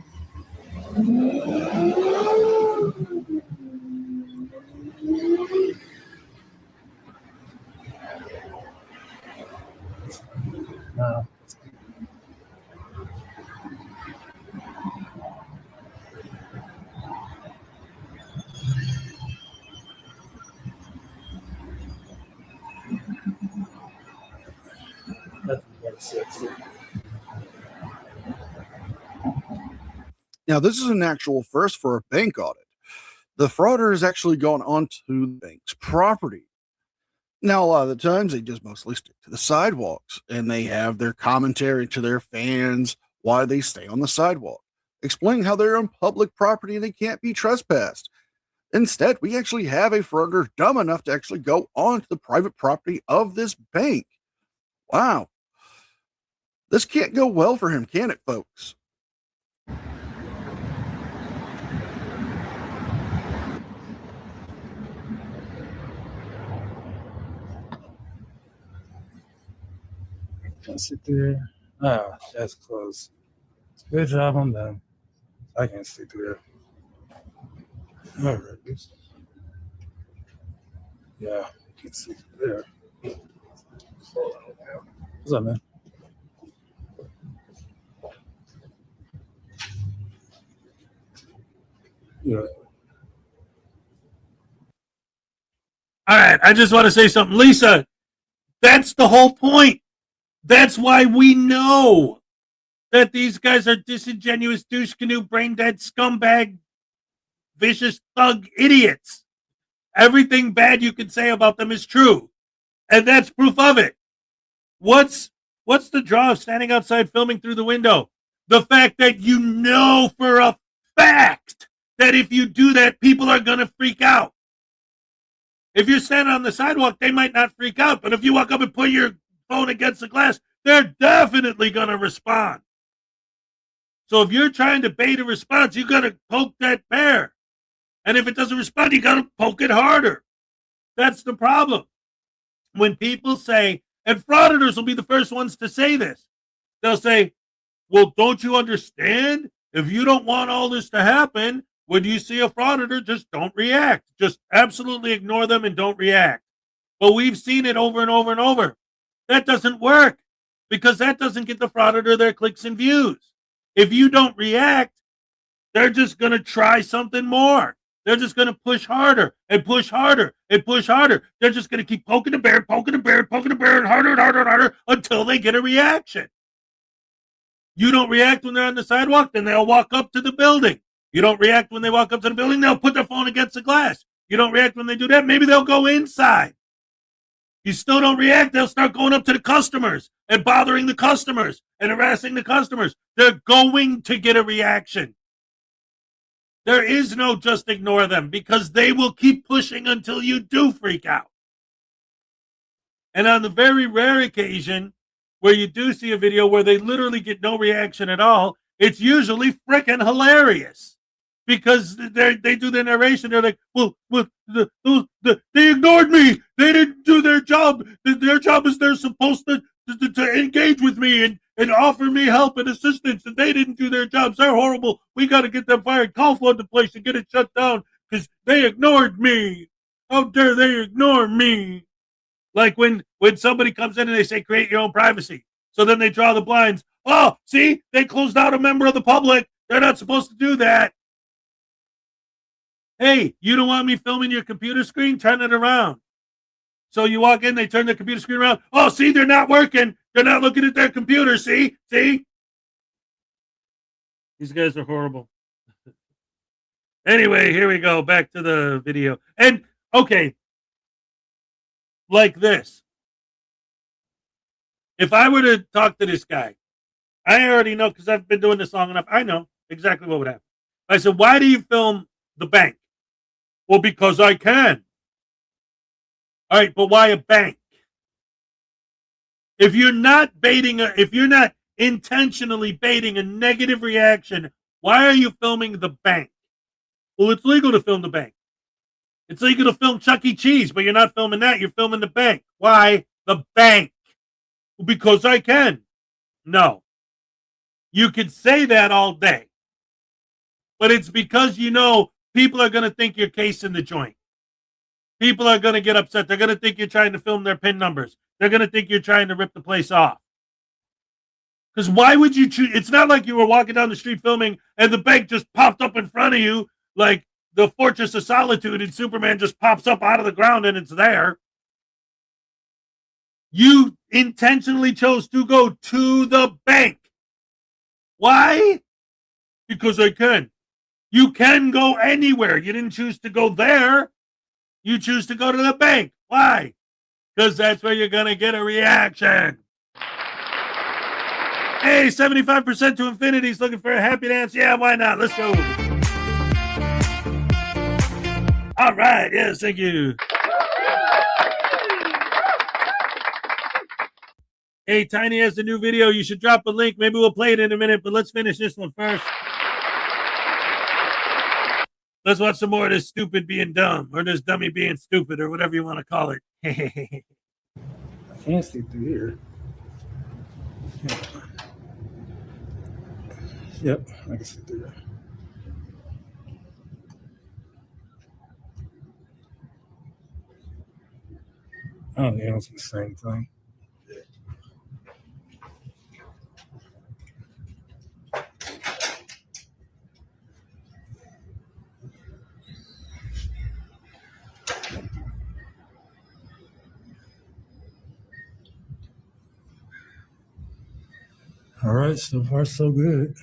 No. Now, this is an actual first for a bank audit. The frauder is actually gone onto the bank's property. Now, a lot of the times they just mostly stick to the sidewalks and they have their commentary to their fans why they stay on the sidewalk, explaining how they're on public property and they can't be trespassed. Instead, we actually have a frauder dumb enough to actually go onto the private property of this bank. Wow. This can't go well for him, can it, folks? Can I sit there? Ah, that's close. Good job on them. I can sit there. All right. Yeah, you can sit there. What's up, man? Yeah. All right, I just want to say something. Lisa, that's the whole point. That's why we know that these guys are disingenuous, douche canoe, brain dead, scumbag, vicious thug idiots. Everything bad you can say about them is true. And that's proof of it. What's the draw of standing outside filming through the window? The fact that you know for a fact that if you do that, people are going to freak out. If you're standing on the sidewalk, they might not freak out. But if you walk up and put your phone against the glass, they're definitely going to respond. So if you're trying to bait a response, you got to poke that bear. And if it doesn't respond, you got to poke it harder. That's the problem. When people say, and frauditors will be the first ones to say this, they'll say, well, don't you understand? If you don't want all this to happen, when you see a frauditor, just don't react. Just absolutely ignore them and don't react. But we've seen it over and over and over. That doesn't work because that doesn't get the frauditor their clicks and views. If you don't react, they're just going to try something more. They're just going to push harder and push harder and push harder. They're just going to keep poking the bear, poking the bear, poking the bear, and harder and harder and harder until they get a reaction. You don't react when they're on the sidewalk, then they'll walk up to the building. You don't react when they walk up to the building, they'll put their phone against the glass. You don't react when they do that, maybe they'll go inside. You still don't react, they'll start going up to the customers and bothering the customers and harassing the customers. They're going to get a reaction. There is no just ignore them because they will keep pushing until you do freak out. And on the very rare occasion where you do see a video where they literally get no reaction at all, it's usually freaking hilarious because they do their narration. They're like, well, they ignored me. They didn't do their job. Their job is they're supposed to engage with me and offer me help and assistance, and they didn't do their jobs. They're horrible. We got to get them fired. Call flood the place and get it shut down because they ignored me. How dare they ignore me? Like when somebody comes in and they say, create your own privacy. So then they draw the blinds. Oh, see, they closed out a member of the public. They're not supposed to do that. Hey, you don't want me filming your computer screen? Turn it around. So you walk in, they turn the computer screen around. Oh, see, they're not working. They're not looking at their computer. See? These guys are horrible. Anyway, here we go. Back to the video. And, okay, like this. If I were to talk to this guy, I already know because I've been doing this long enough. I know exactly what would happen. I said, why do you film the bank? Well, because I can. All right, but why a bank? If you're not intentionally baiting a negative reaction, why are you filming the bank? Well, it's legal to film the bank. It's legal to film Chuck E. Cheese, but you're not filming that. You're filming the bank. Why the bank? Well, because I can. No. You could say that all day. But it's because you know people are going to think you're casing the joint. People are going to get upset. They're going to think you're trying to film their PIN numbers. They're going to think you're trying to rip the place off. Because why would you choose? It's not like you were walking down the street filming and the bank just popped up in front of you like the Fortress of Solitude and Superman just pops up out of the ground and it's there. You intentionally chose to go to the bank. Why? Because I can. You can go anywhere. You didn't choose to go there. You choose to go to the bank. Why? Because that's where you're going to get a reaction. Hey, 75% to infinity's looking for a happy dance. Yeah, why not? Let's go. All right. Yes, thank you. Hey, Tiny has a new video. You should drop a link. Maybe we'll play it in a minute, but let's finish this one first. Let's watch some more of this stupid being dumb, or this dummy being stupid, or whatever you want to call it. I can't see through here. Yep, I can see through there. I don't know, it's the same thing. All right, so far so good.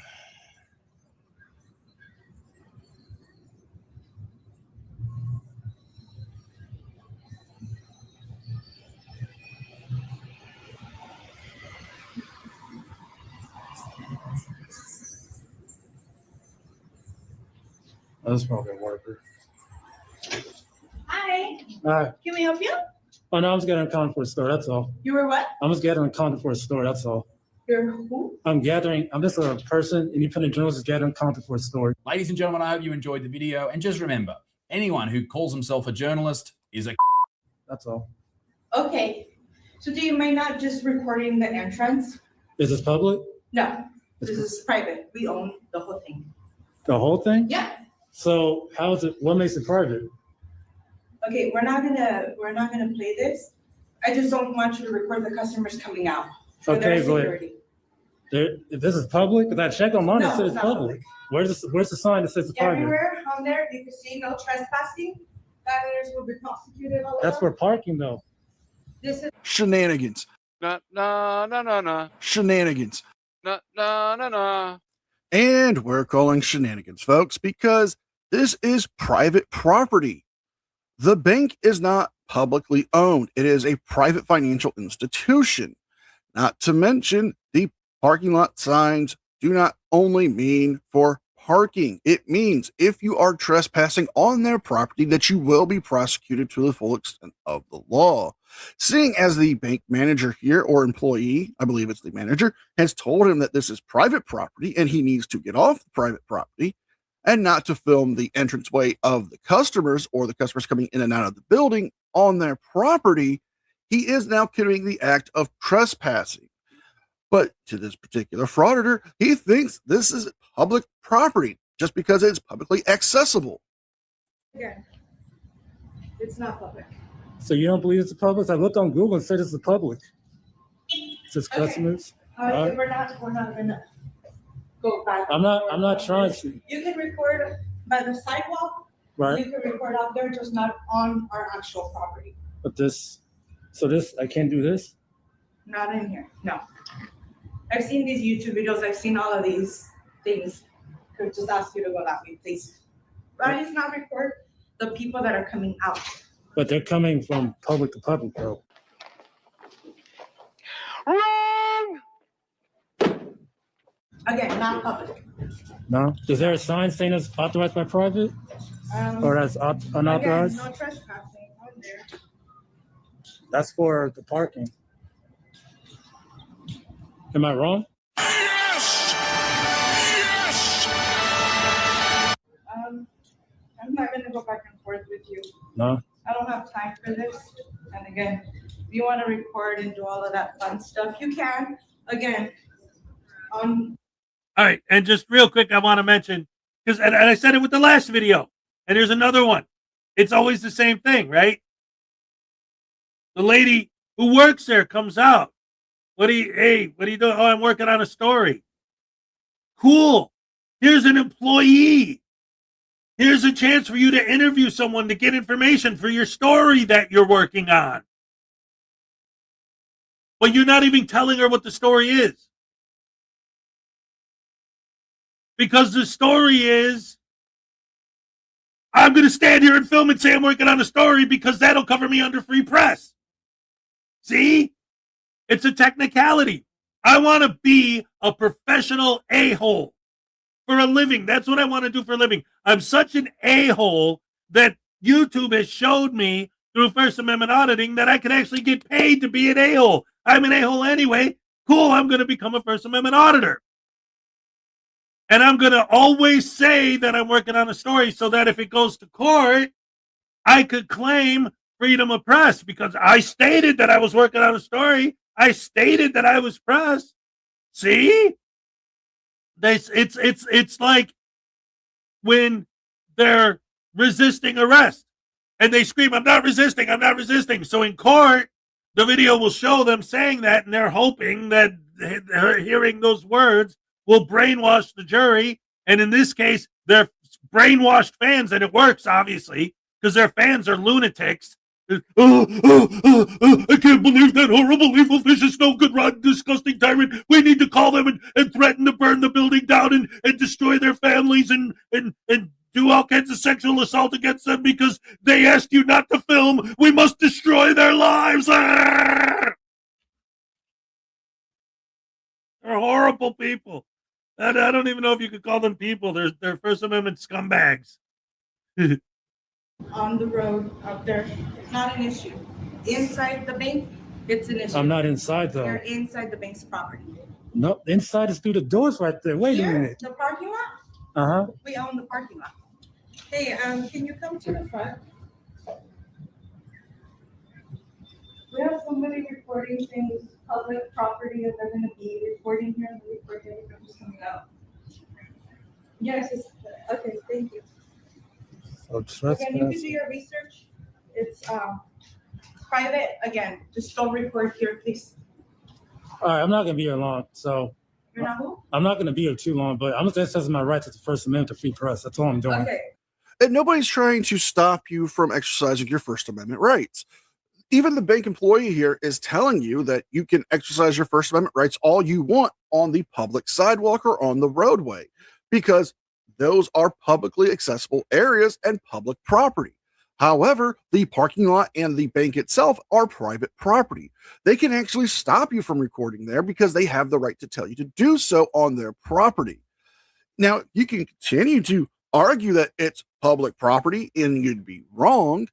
That's probably a worker. Hi. Hi. Can we help you? Oh no, I was getting a content for a store. That's all. You were what? I was gathering content for a store. That's all. You're who? I'm just a person, independent journalist, gathering content for a story. Ladies and gentlemen, I hope you enjoyed the video. And just remember, anyone who calls himself a journalist is a... That's all. Okay. So do you mind not just recording the entrance? Is this public? No, this is private. We own the whole thing. The whole thing? Yeah. So how is it? What makes it private? Okay, we're not gonna play this. I just don't want you to record the customers coming out. For their Okay, but security. if this is public, because I checked online, No, it says it's not public. Where's the sign that says it's private? Everywhere on there, you can see no trespassing. Violators will be prosecuted. All That's for parking, though. This is Shenanigans. No. Shenanigans. No. And we're calling shenanigans, folks, because this is private property. The bank is not publicly owned. It is a private financial institution. Not to mention, the parking lot signs do not only mean for parking. It means if you are trespassing on their property, that you will be prosecuted to the full extent of the law. Seeing as the bank manager here, or employee, I believe it's the manager, has told him that this is private property and he needs to get off the private property and not to film the entranceway of the customers or the customers coming in and out of the building on their property, he is now committing the act of trespassing. But to this particular frauditor, he thinks this is public property just because it's publicly accessible. again. It's not public. So you don't believe it's public? I looked on Google and said it's the public. It says customers. We're not gonna go back. I'm not trying to. You can record by the sidewalk Right. You can record out there, just not on our actual property. But this, I can't do this? Not in here, no. I've seen these YouTube videos, I've seen all of these things. Could just ask you to go that way, please. Please not record the people that are coming out. But they're coming from public to public, though. Wrong! Again, not public. No? Is there a sign saying it's authorized by private? Or that's unauthorized? Again, no trespassing on there. That's for the parking. Am I wrong? I'm not gonna go back and forth with you. No? I don't have time for this. And again, if you want to record and do all of that fun stuff, you can. Again, All right, and just real quick, I want to mention, because and I said it with the last video, and here's another one. It's always the same thing, right? The lady who works there comes out. What are you doing? Oh, I'm working on a story. Cool. Here's an employee. Here's a chance for you to interview someone to get information for your story that you're working on. But you're not even telling her what the story is. Because the story is, I'm going to stand here and film and say I'm working on a story because that'll cover me under free press. See? It's a technicality. I want to be a professional a-hole for a living. That's what I want to do for a living. I'm such an a-hole that YouTube has showed me through First Amendment auditing that I can actually get paid to be an a-hole. I'm an a-hole anyway. Cool, I'm going to become a First Amendment auditor. And I'm going to always say that I'm working on a story so that if it goes to court, I could claim freedom of press because I stated that I was working on a story. I stated that I was press. See? It's like when they're resisting arrest and they scream, I'm not resisting, I'm not resisting. So in court, the video will show them saying that, and they're hoping that hearing those words will brainwash the jury. And in this case, they're brainwashed fans, and it works, obviously, because their fans are lunatics. I can't believe that horrible, evil, vicious, no good, rotten, disgusting tyrant. We need to call them and threaten to burn the building down and destroy their families and do all kinds of sexual assault against them because they asked you not to film. We must destroy their lives. They're horrible people. I don't even know if you could call them people. They're First Amendment scumbags. on the road out there, it's not an issue. Inside the bank, it's an issue. I'm not inside, though. You're inside the bank's property. No, inside is through the doors right there. Wait a minute. The parking lot? Uh-huh. We own the parking lot. Hey, can you come to the front? We have somebody recording things, public property, and they're gonna be recording here and recording from just coming out. Yes, okay, thank you. So Again, you can do your research. It's private. Again, just don't record here, please. All right, I'm not gonna be here long, so. You're not who? I'm not gonna be here too long, but I'm just exercising my right to the First Amendment to free press. That's all I'm doing. Okay. And nobody's trying to stop you from exercising your First Amendment rights. Even the bank employee here is telling you that you can exercise your First Amendment rights all you want on the public sidewalk or on the roadway, because those are publicly accessible areas and public property. However, the parking lot and the bank itself are private property. They can actually stop you from recording there because they have the right to tell you to do so on their property. Now, you can continue to argue that it's public property and you'd be wrong,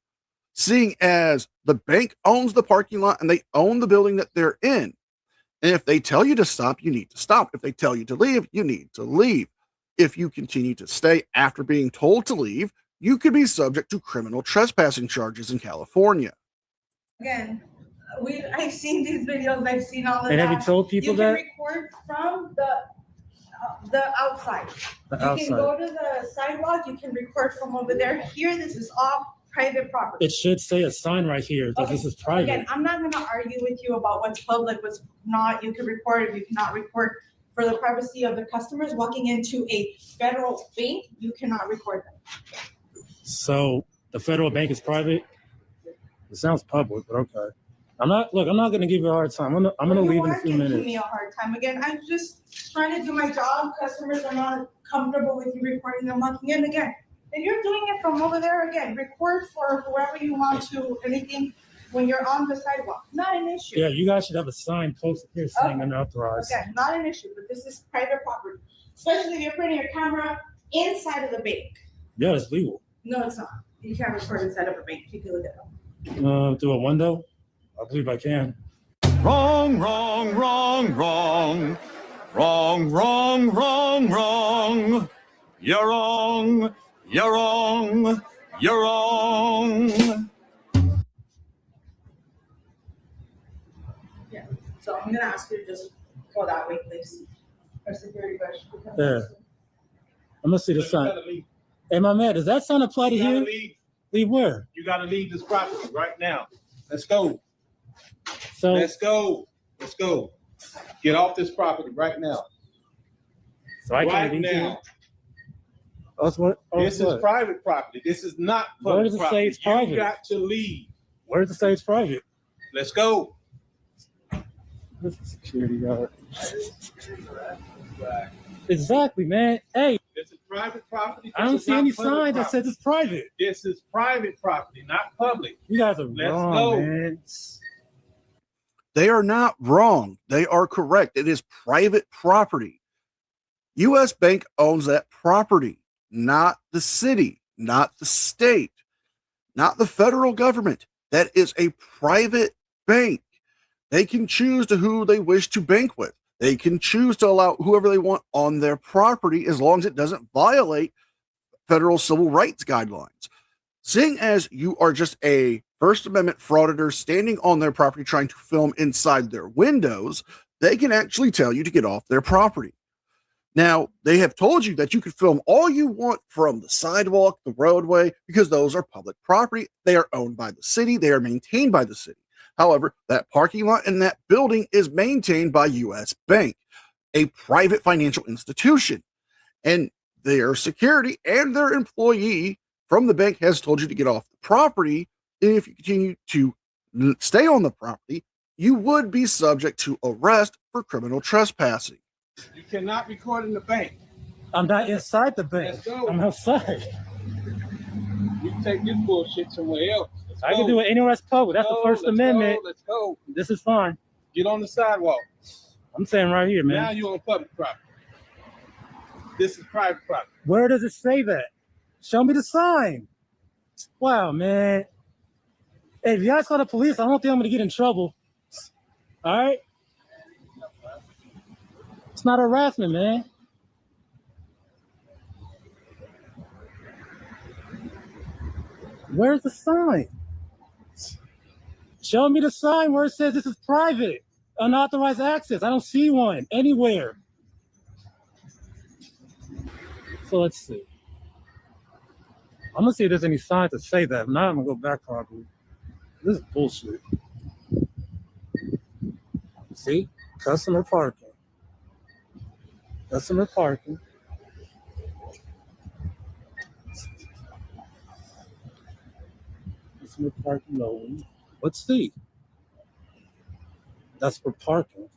seeing as the bank owns the parking lot and they own the building that they're in. And if they tell you to stop, you need to stop. If they tell you to leave, you need to leave. If you continue to stay after being told to leave, you could be subject to criminal trespassing charges in California. Again, I've seen these videos. I've seen all of that. And have you told people that? You can record from the outside. The You outside. can go to the sidewalk. You can record from over there. Here, this is all private property. It should say a sign right here that this is private. Again, I'm not going to argue with you about what's public, what's not. You can record if you cannot record. For the privacy of the customers walking into a federal bank, you cannot record them. So the federal bank is private? It sounds public, but okay. I'm not gonna give you a hard time. I'm gonna leave in a few Giving minutes. me a hard time again. I'm just trying to do my job. Customers are not comfortable with you recording them looking in again. And you're doing it from over there again. Record for whoever you want to, anything when you're on the sidewalk. Not an issue. Yeah, you guys should have a sign posted here saying unauthorized. Again, not an issue, but this is private property. Especially if you're putting your camera inside of the bank. Yeah, it's legal. No, it's not. You can't record inside of a bank. You can look it up. Through a window? I believe I can. Wrong, wrong, wrong, wrong. Wrong, wrong, wrong, wrong. You're wrong. You're wrong. You're wrong. Yeah. So I'm gonna ask you to just go that way, please. Our security question. Yeah. I'm gonna see the sign. Hey, my man, does that sign apply to here? Leave where? You gotta leave this property right now. Let's go. So let's go. Let's go. Get off this property right now. So I right can't leave now. here? This is private property. This is not public Where does it property. say it's private? You got to leave. Where does it say it's private? Let's go. This is security guard. Exactly, man. Hey. This is private property. I don't see any sign that says it's private. This is private property, not public. You guys are Let's wrong, go. man. They are not wrong. They are correct. It is private property. U.S. Bank owns that property, not the city, not the state, not the federal government. That is a private bank. They can choose to who they wish to bank with. They can choose to allow whoever they want on their property as long as it doesn't violate federal civil rights guidelines. Seeing as you are just a First Amendment frauditor standing on their property trying to film inside their windows, they can actually tell you to get off their property. Now, they have told you that you can film all you want from the sidewalk, the roadway, because those are public property. They are owned by the city. They are maintained by the city. However, that parking lot and that building is maintained by U.S. Bank, a private financial institution. And their security and their employee from the bank has told you to get off the property. And if you continue to stay on the property, you would be subject to arrest for criminal trespassing. You cannot record in the bank. I'm not inside the bank. Let's go. I'm outside. You can take this bullshit somewhere else. Let's I go. can do it anywhere else public. That's the First Amendment. Let's go. This is fine. Get on the sidewalk. I'm saying right here, man. Now you're on public property. This is private property. Where does it say that? Show me the sign. Wow, man. Hey, if you guys call the police, I don't think I'm gonna get in trouble. All right? It's not harassment, man. Where's the sign? Show me the sign where it says this is private, unauthorized access. I don't see one anywhere. So let's see. I'm gonna see if there's any signs that say that. If not, I'm gonna go back probably. This is bullshit. See? Customer parking. Customer parking. Customer parking only. Let's see. That's for parking.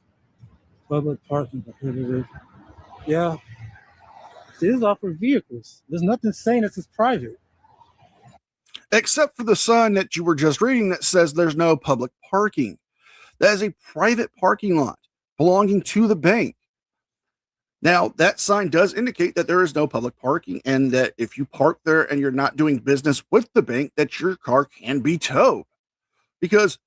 Public parking prohibited. Yeah. This is all for vehicles. There's nothing saying this is private. Except for the sign that you were just reading that says there's no public parking. That is a private parking lot belonging to the bank. Now, that sign does indicate that there is no public parking and that if you park there and you're not doing business with the bank, that your car can be towed. Because,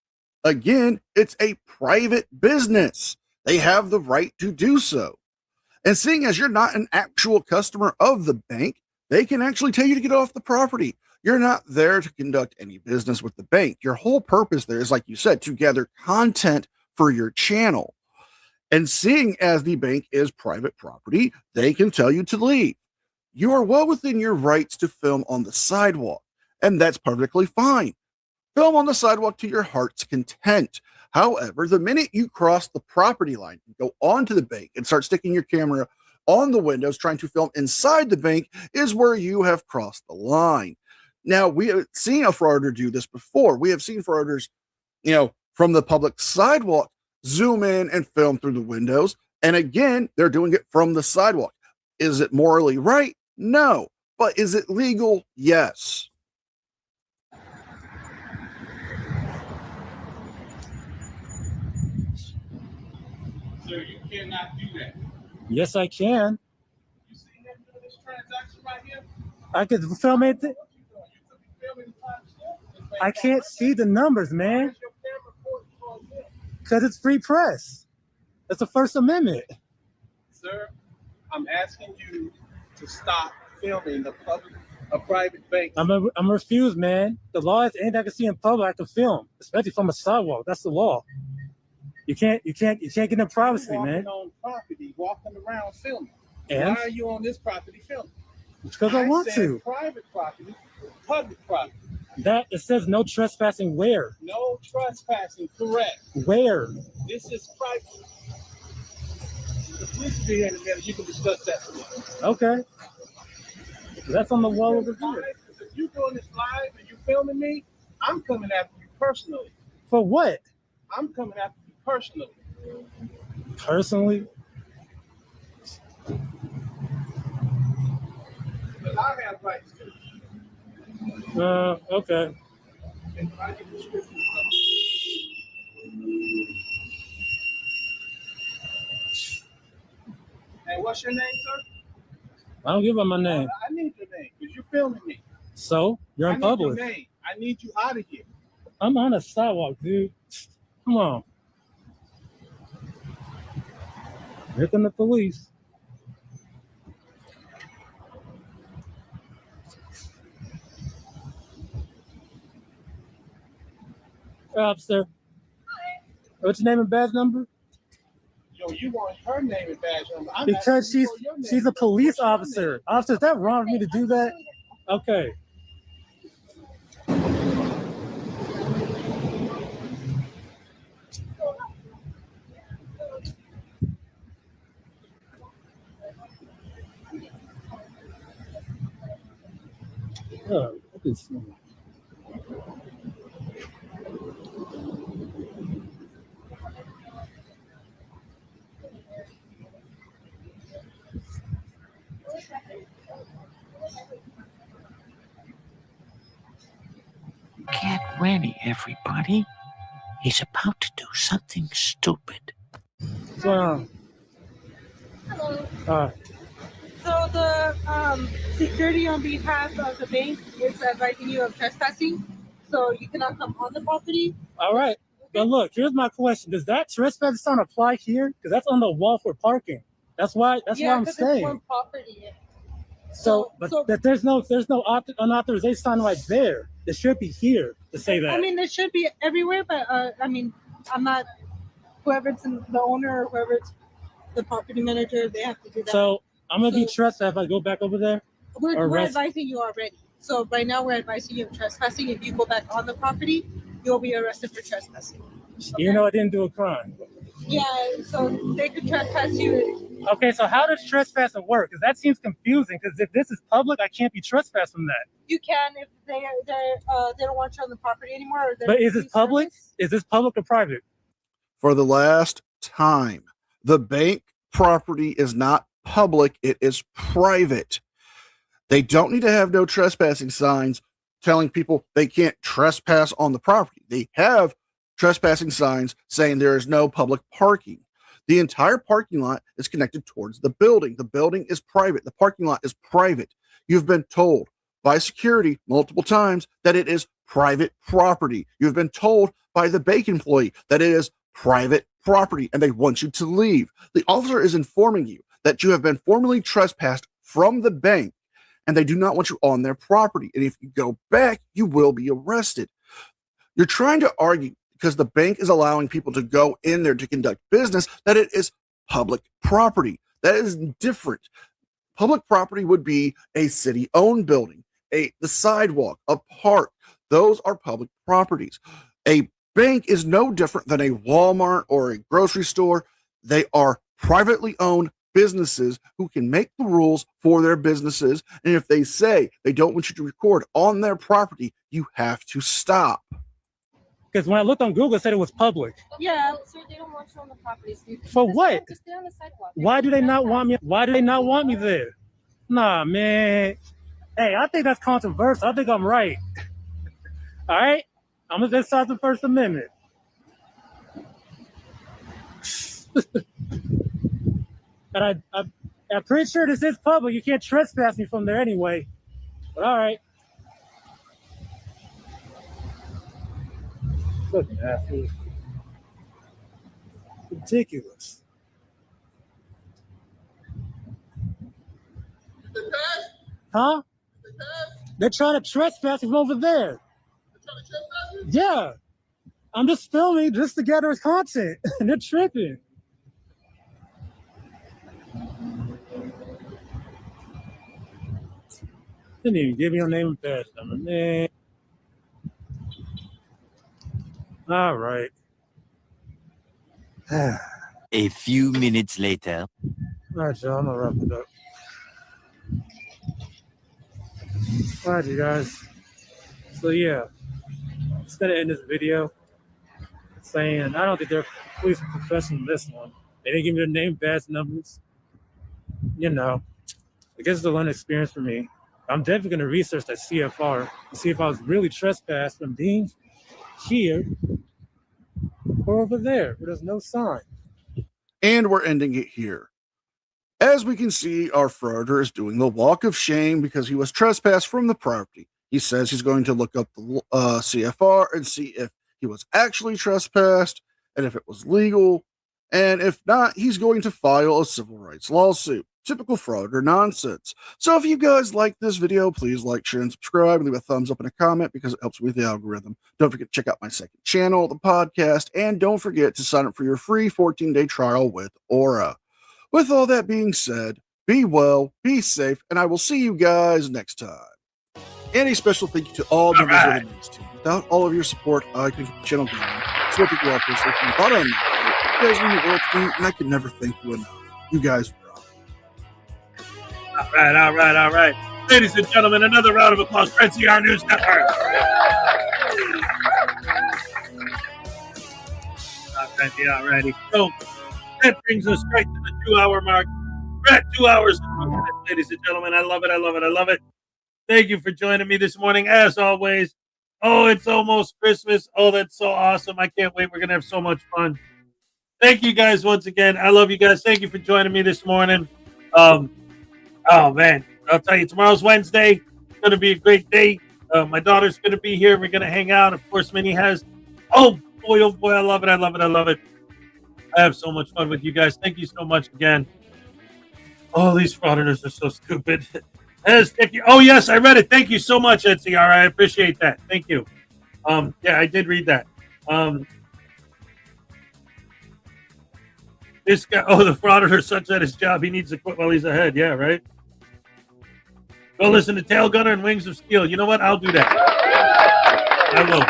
again, it's a private business. They have the right to do so. And seeing as you're not an actual customer of the bank, they can actually tell you to get off the property. You're not there to conduct any business with the bank. Your whole purpose there is, like you said, to gather content for your channel. And seeing as the bank is private property, they can tell you to leave. You are well within your rights to film on the sidewalk, and that's perfectly fine. Film on the sidewalk to your heart's content. However, the minute you cross the property line and go onto the bank and start sticking your camera on the windows trying to film inside the bank is where you have crossed the line. Now, we have seen a frauditor do this before. We have seen frauditors, from the public sidewalk, zoom in and film through the windows. And again, they're doing it from the sidewalk. Is it morally right? No. But is it legal? Yes. So you cannot do that. Yes, I can. You see that this transaction right here? I could film it. I can't see the numbers, man. Because it's free press. That's the First Amendment. Sir, I'm asking you to stop filming a private bank. I'm refused, man. The law is anything I can see in public, I can film, especially from a sidewalk. That's the law. You can't get in privacy, man. Walking on property, walking around filming. And? Why are you on this property filming? Because I want said to. Private property, public property. That it says no trespassing where? No trespassing, correct. Where? This is private. The police will be here in a minute. You can discuss that with them. Okay. That's on the wall over here. If you're doing this live and you're filming me, I'm coming after you personally. For what? I'm coming after you personally. Personally? But I have rights too. Okay. And what's your name, sir? I don't give up my name. I need your name because you're filming me. So? You're in public. I need your name. I need you out of here. I'm on a sidewalk, dude. Come on. Here come the police. Officer. What's your name and badge number? Yo, you want her name and badge number? I'm Because she's a police officer. Officer, is that wrong for me to do that? Okay. Oh, look at this. Get ready, everybody. He's about to do something stupid. What's going on? Hello. So the security on behalf of the bank is advising you of trespassing, so you cannot come on the property. All right. But look, here's my question. Does that trespass sign apply here? Because that's on the wall for parking. That's why I'm saying. It's one property. But there's no unauthorization sign right there. It should be here to say that. I mean, it should be everywhere, but I mean, I'm not. Whoever's the owner or whoever's the property manager, they have to do that. So I'm gonna be trespassed if I go back over there. We're advising you already. So right now we're advising you of trespassing. If you go back on the property, you'll be arrested for trespassing. You know I didn't do a crime. Yeah, so they could trespass you. Okay, so how does trespassing work? Because that seems confusing. Because if this is public, I can't be trespassed from that. You can if they don't want you on the property anymore. Or But is this public? Is this public or private? For the last time, the bank property is not public, it is private. They don't need to have no trespassing signs telling people they can't trespass on the property. They have trespassing signs saying there is no public parking. The entire parking lot is connected towards the building. The building is private. The parking lot is private. You've been told by security multiple times that it is private property. You've been told by the bank employee that it is private property and they want you to leave. The officer is informing you that you have been formally trespassed from the bank and they do not want you on their property. And if you go back, you will be arrested. You're trying to argue because the bank is allowing people to go in there to conduct business that it is public property. That is different. Public property would be a city-owned building, the sidewalk, a park. Those are public properties. A bank is no different than a Walmart or a grocery store. They are privately owned businesses who can make the rules for their businesses. And if they say they don't want you to record on their property, you have to stop. Because when I looked on Google, it said it was public. Yeah, sir, they don't want you on the property. So For what? just stay on the sidewalk. Why do they not want me? Why do they not want me there? Nah, man. Hey, I think that's controversial. I think I'm right. All right? I'm going to just start the First Amendment. And I'm pretty sure this is public. You can't trespass me from there anyway. But all right. Look at that. Ridiculous. Huh? They're trying to trespass me from over there. Yeah. I'm just filming just to gather content. And they're tripping. Didn't even give me your name and badge number, man. All right. A few minutes later. All right, y'all. I'm gonna wrap it up. All right, you guys. So yeah, I'm just gonna end this video saying I don't think they're police professional in this one. They didn't give me their name, badge numbers. You know, I guess it's a learning experience for me. I'm definitely gonna research that CFR to see if I was really trespassed from being here or over there, where there's no sign. And we're ending it here. As we can see, our frauditor is doing the walk of shame because he was trespassed from the property. He says he's going to look up the CFR and see if he was actually trespassed and if it was legal. And if not, he's going to file a civil rights lawsuit. Typical frauditor nonsense. So if you guys like this video, please like, share, and subscribe. Leave a thumbs up and a comment because it helps with the algorithm. Don't forget to check out my second channel, the podcast, and don't forget to sign up for your free 14-day trial with Aura. With all that being said, be well, be safe, and I will see you guys next time. And a special thank you to all members of the news team. Without all of your support, I couldn't keep the channel going. So I think you all personally from the bottom of my heart. You guys mean the world to me, and I can never thank you enough. You guys rock. All right. Ladies and gentlemen, another round of applause for NCR News Network. All righty. So that brings us right to the 2-hour mark. We're at 2 hours and 2 minutes, ladies and gentlemen. I love it. Thank you for joining me this morning, as always. Oh, it's almost Christmas. Oh, that's so awesome. I can't wait. We're going to have so much fun. Thank you guys once again. I love you guys. Thank you for joining me this morning. Oh, man. I'll tell you, tomorrow's Wednesday. It's going to be a great day. My daughter's going to be here. We're going to hang out. Of course, Minnie has. Oh, boy. I love it. I have so much fun with you guys. Thank you so much again. Oh, these frauditors are so stupid. Oh, yes, I read it. Thank you so much, NCR. I appreciate that. Thank you. Yeah, I did read that. This guy, the frauditor sucks at his job. He needs to quit while he's ahead. Yeah, right? Go listen to Tail Gunner and Wings of Steel. You know what? I'll do that. I will.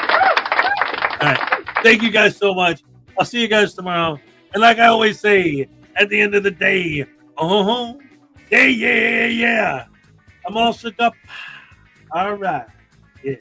All right. Thank you guys so much. I'll see you guys tomorrow. And like I always say, at the end of the day, yeah. I'm all shook up. All right. Yeah.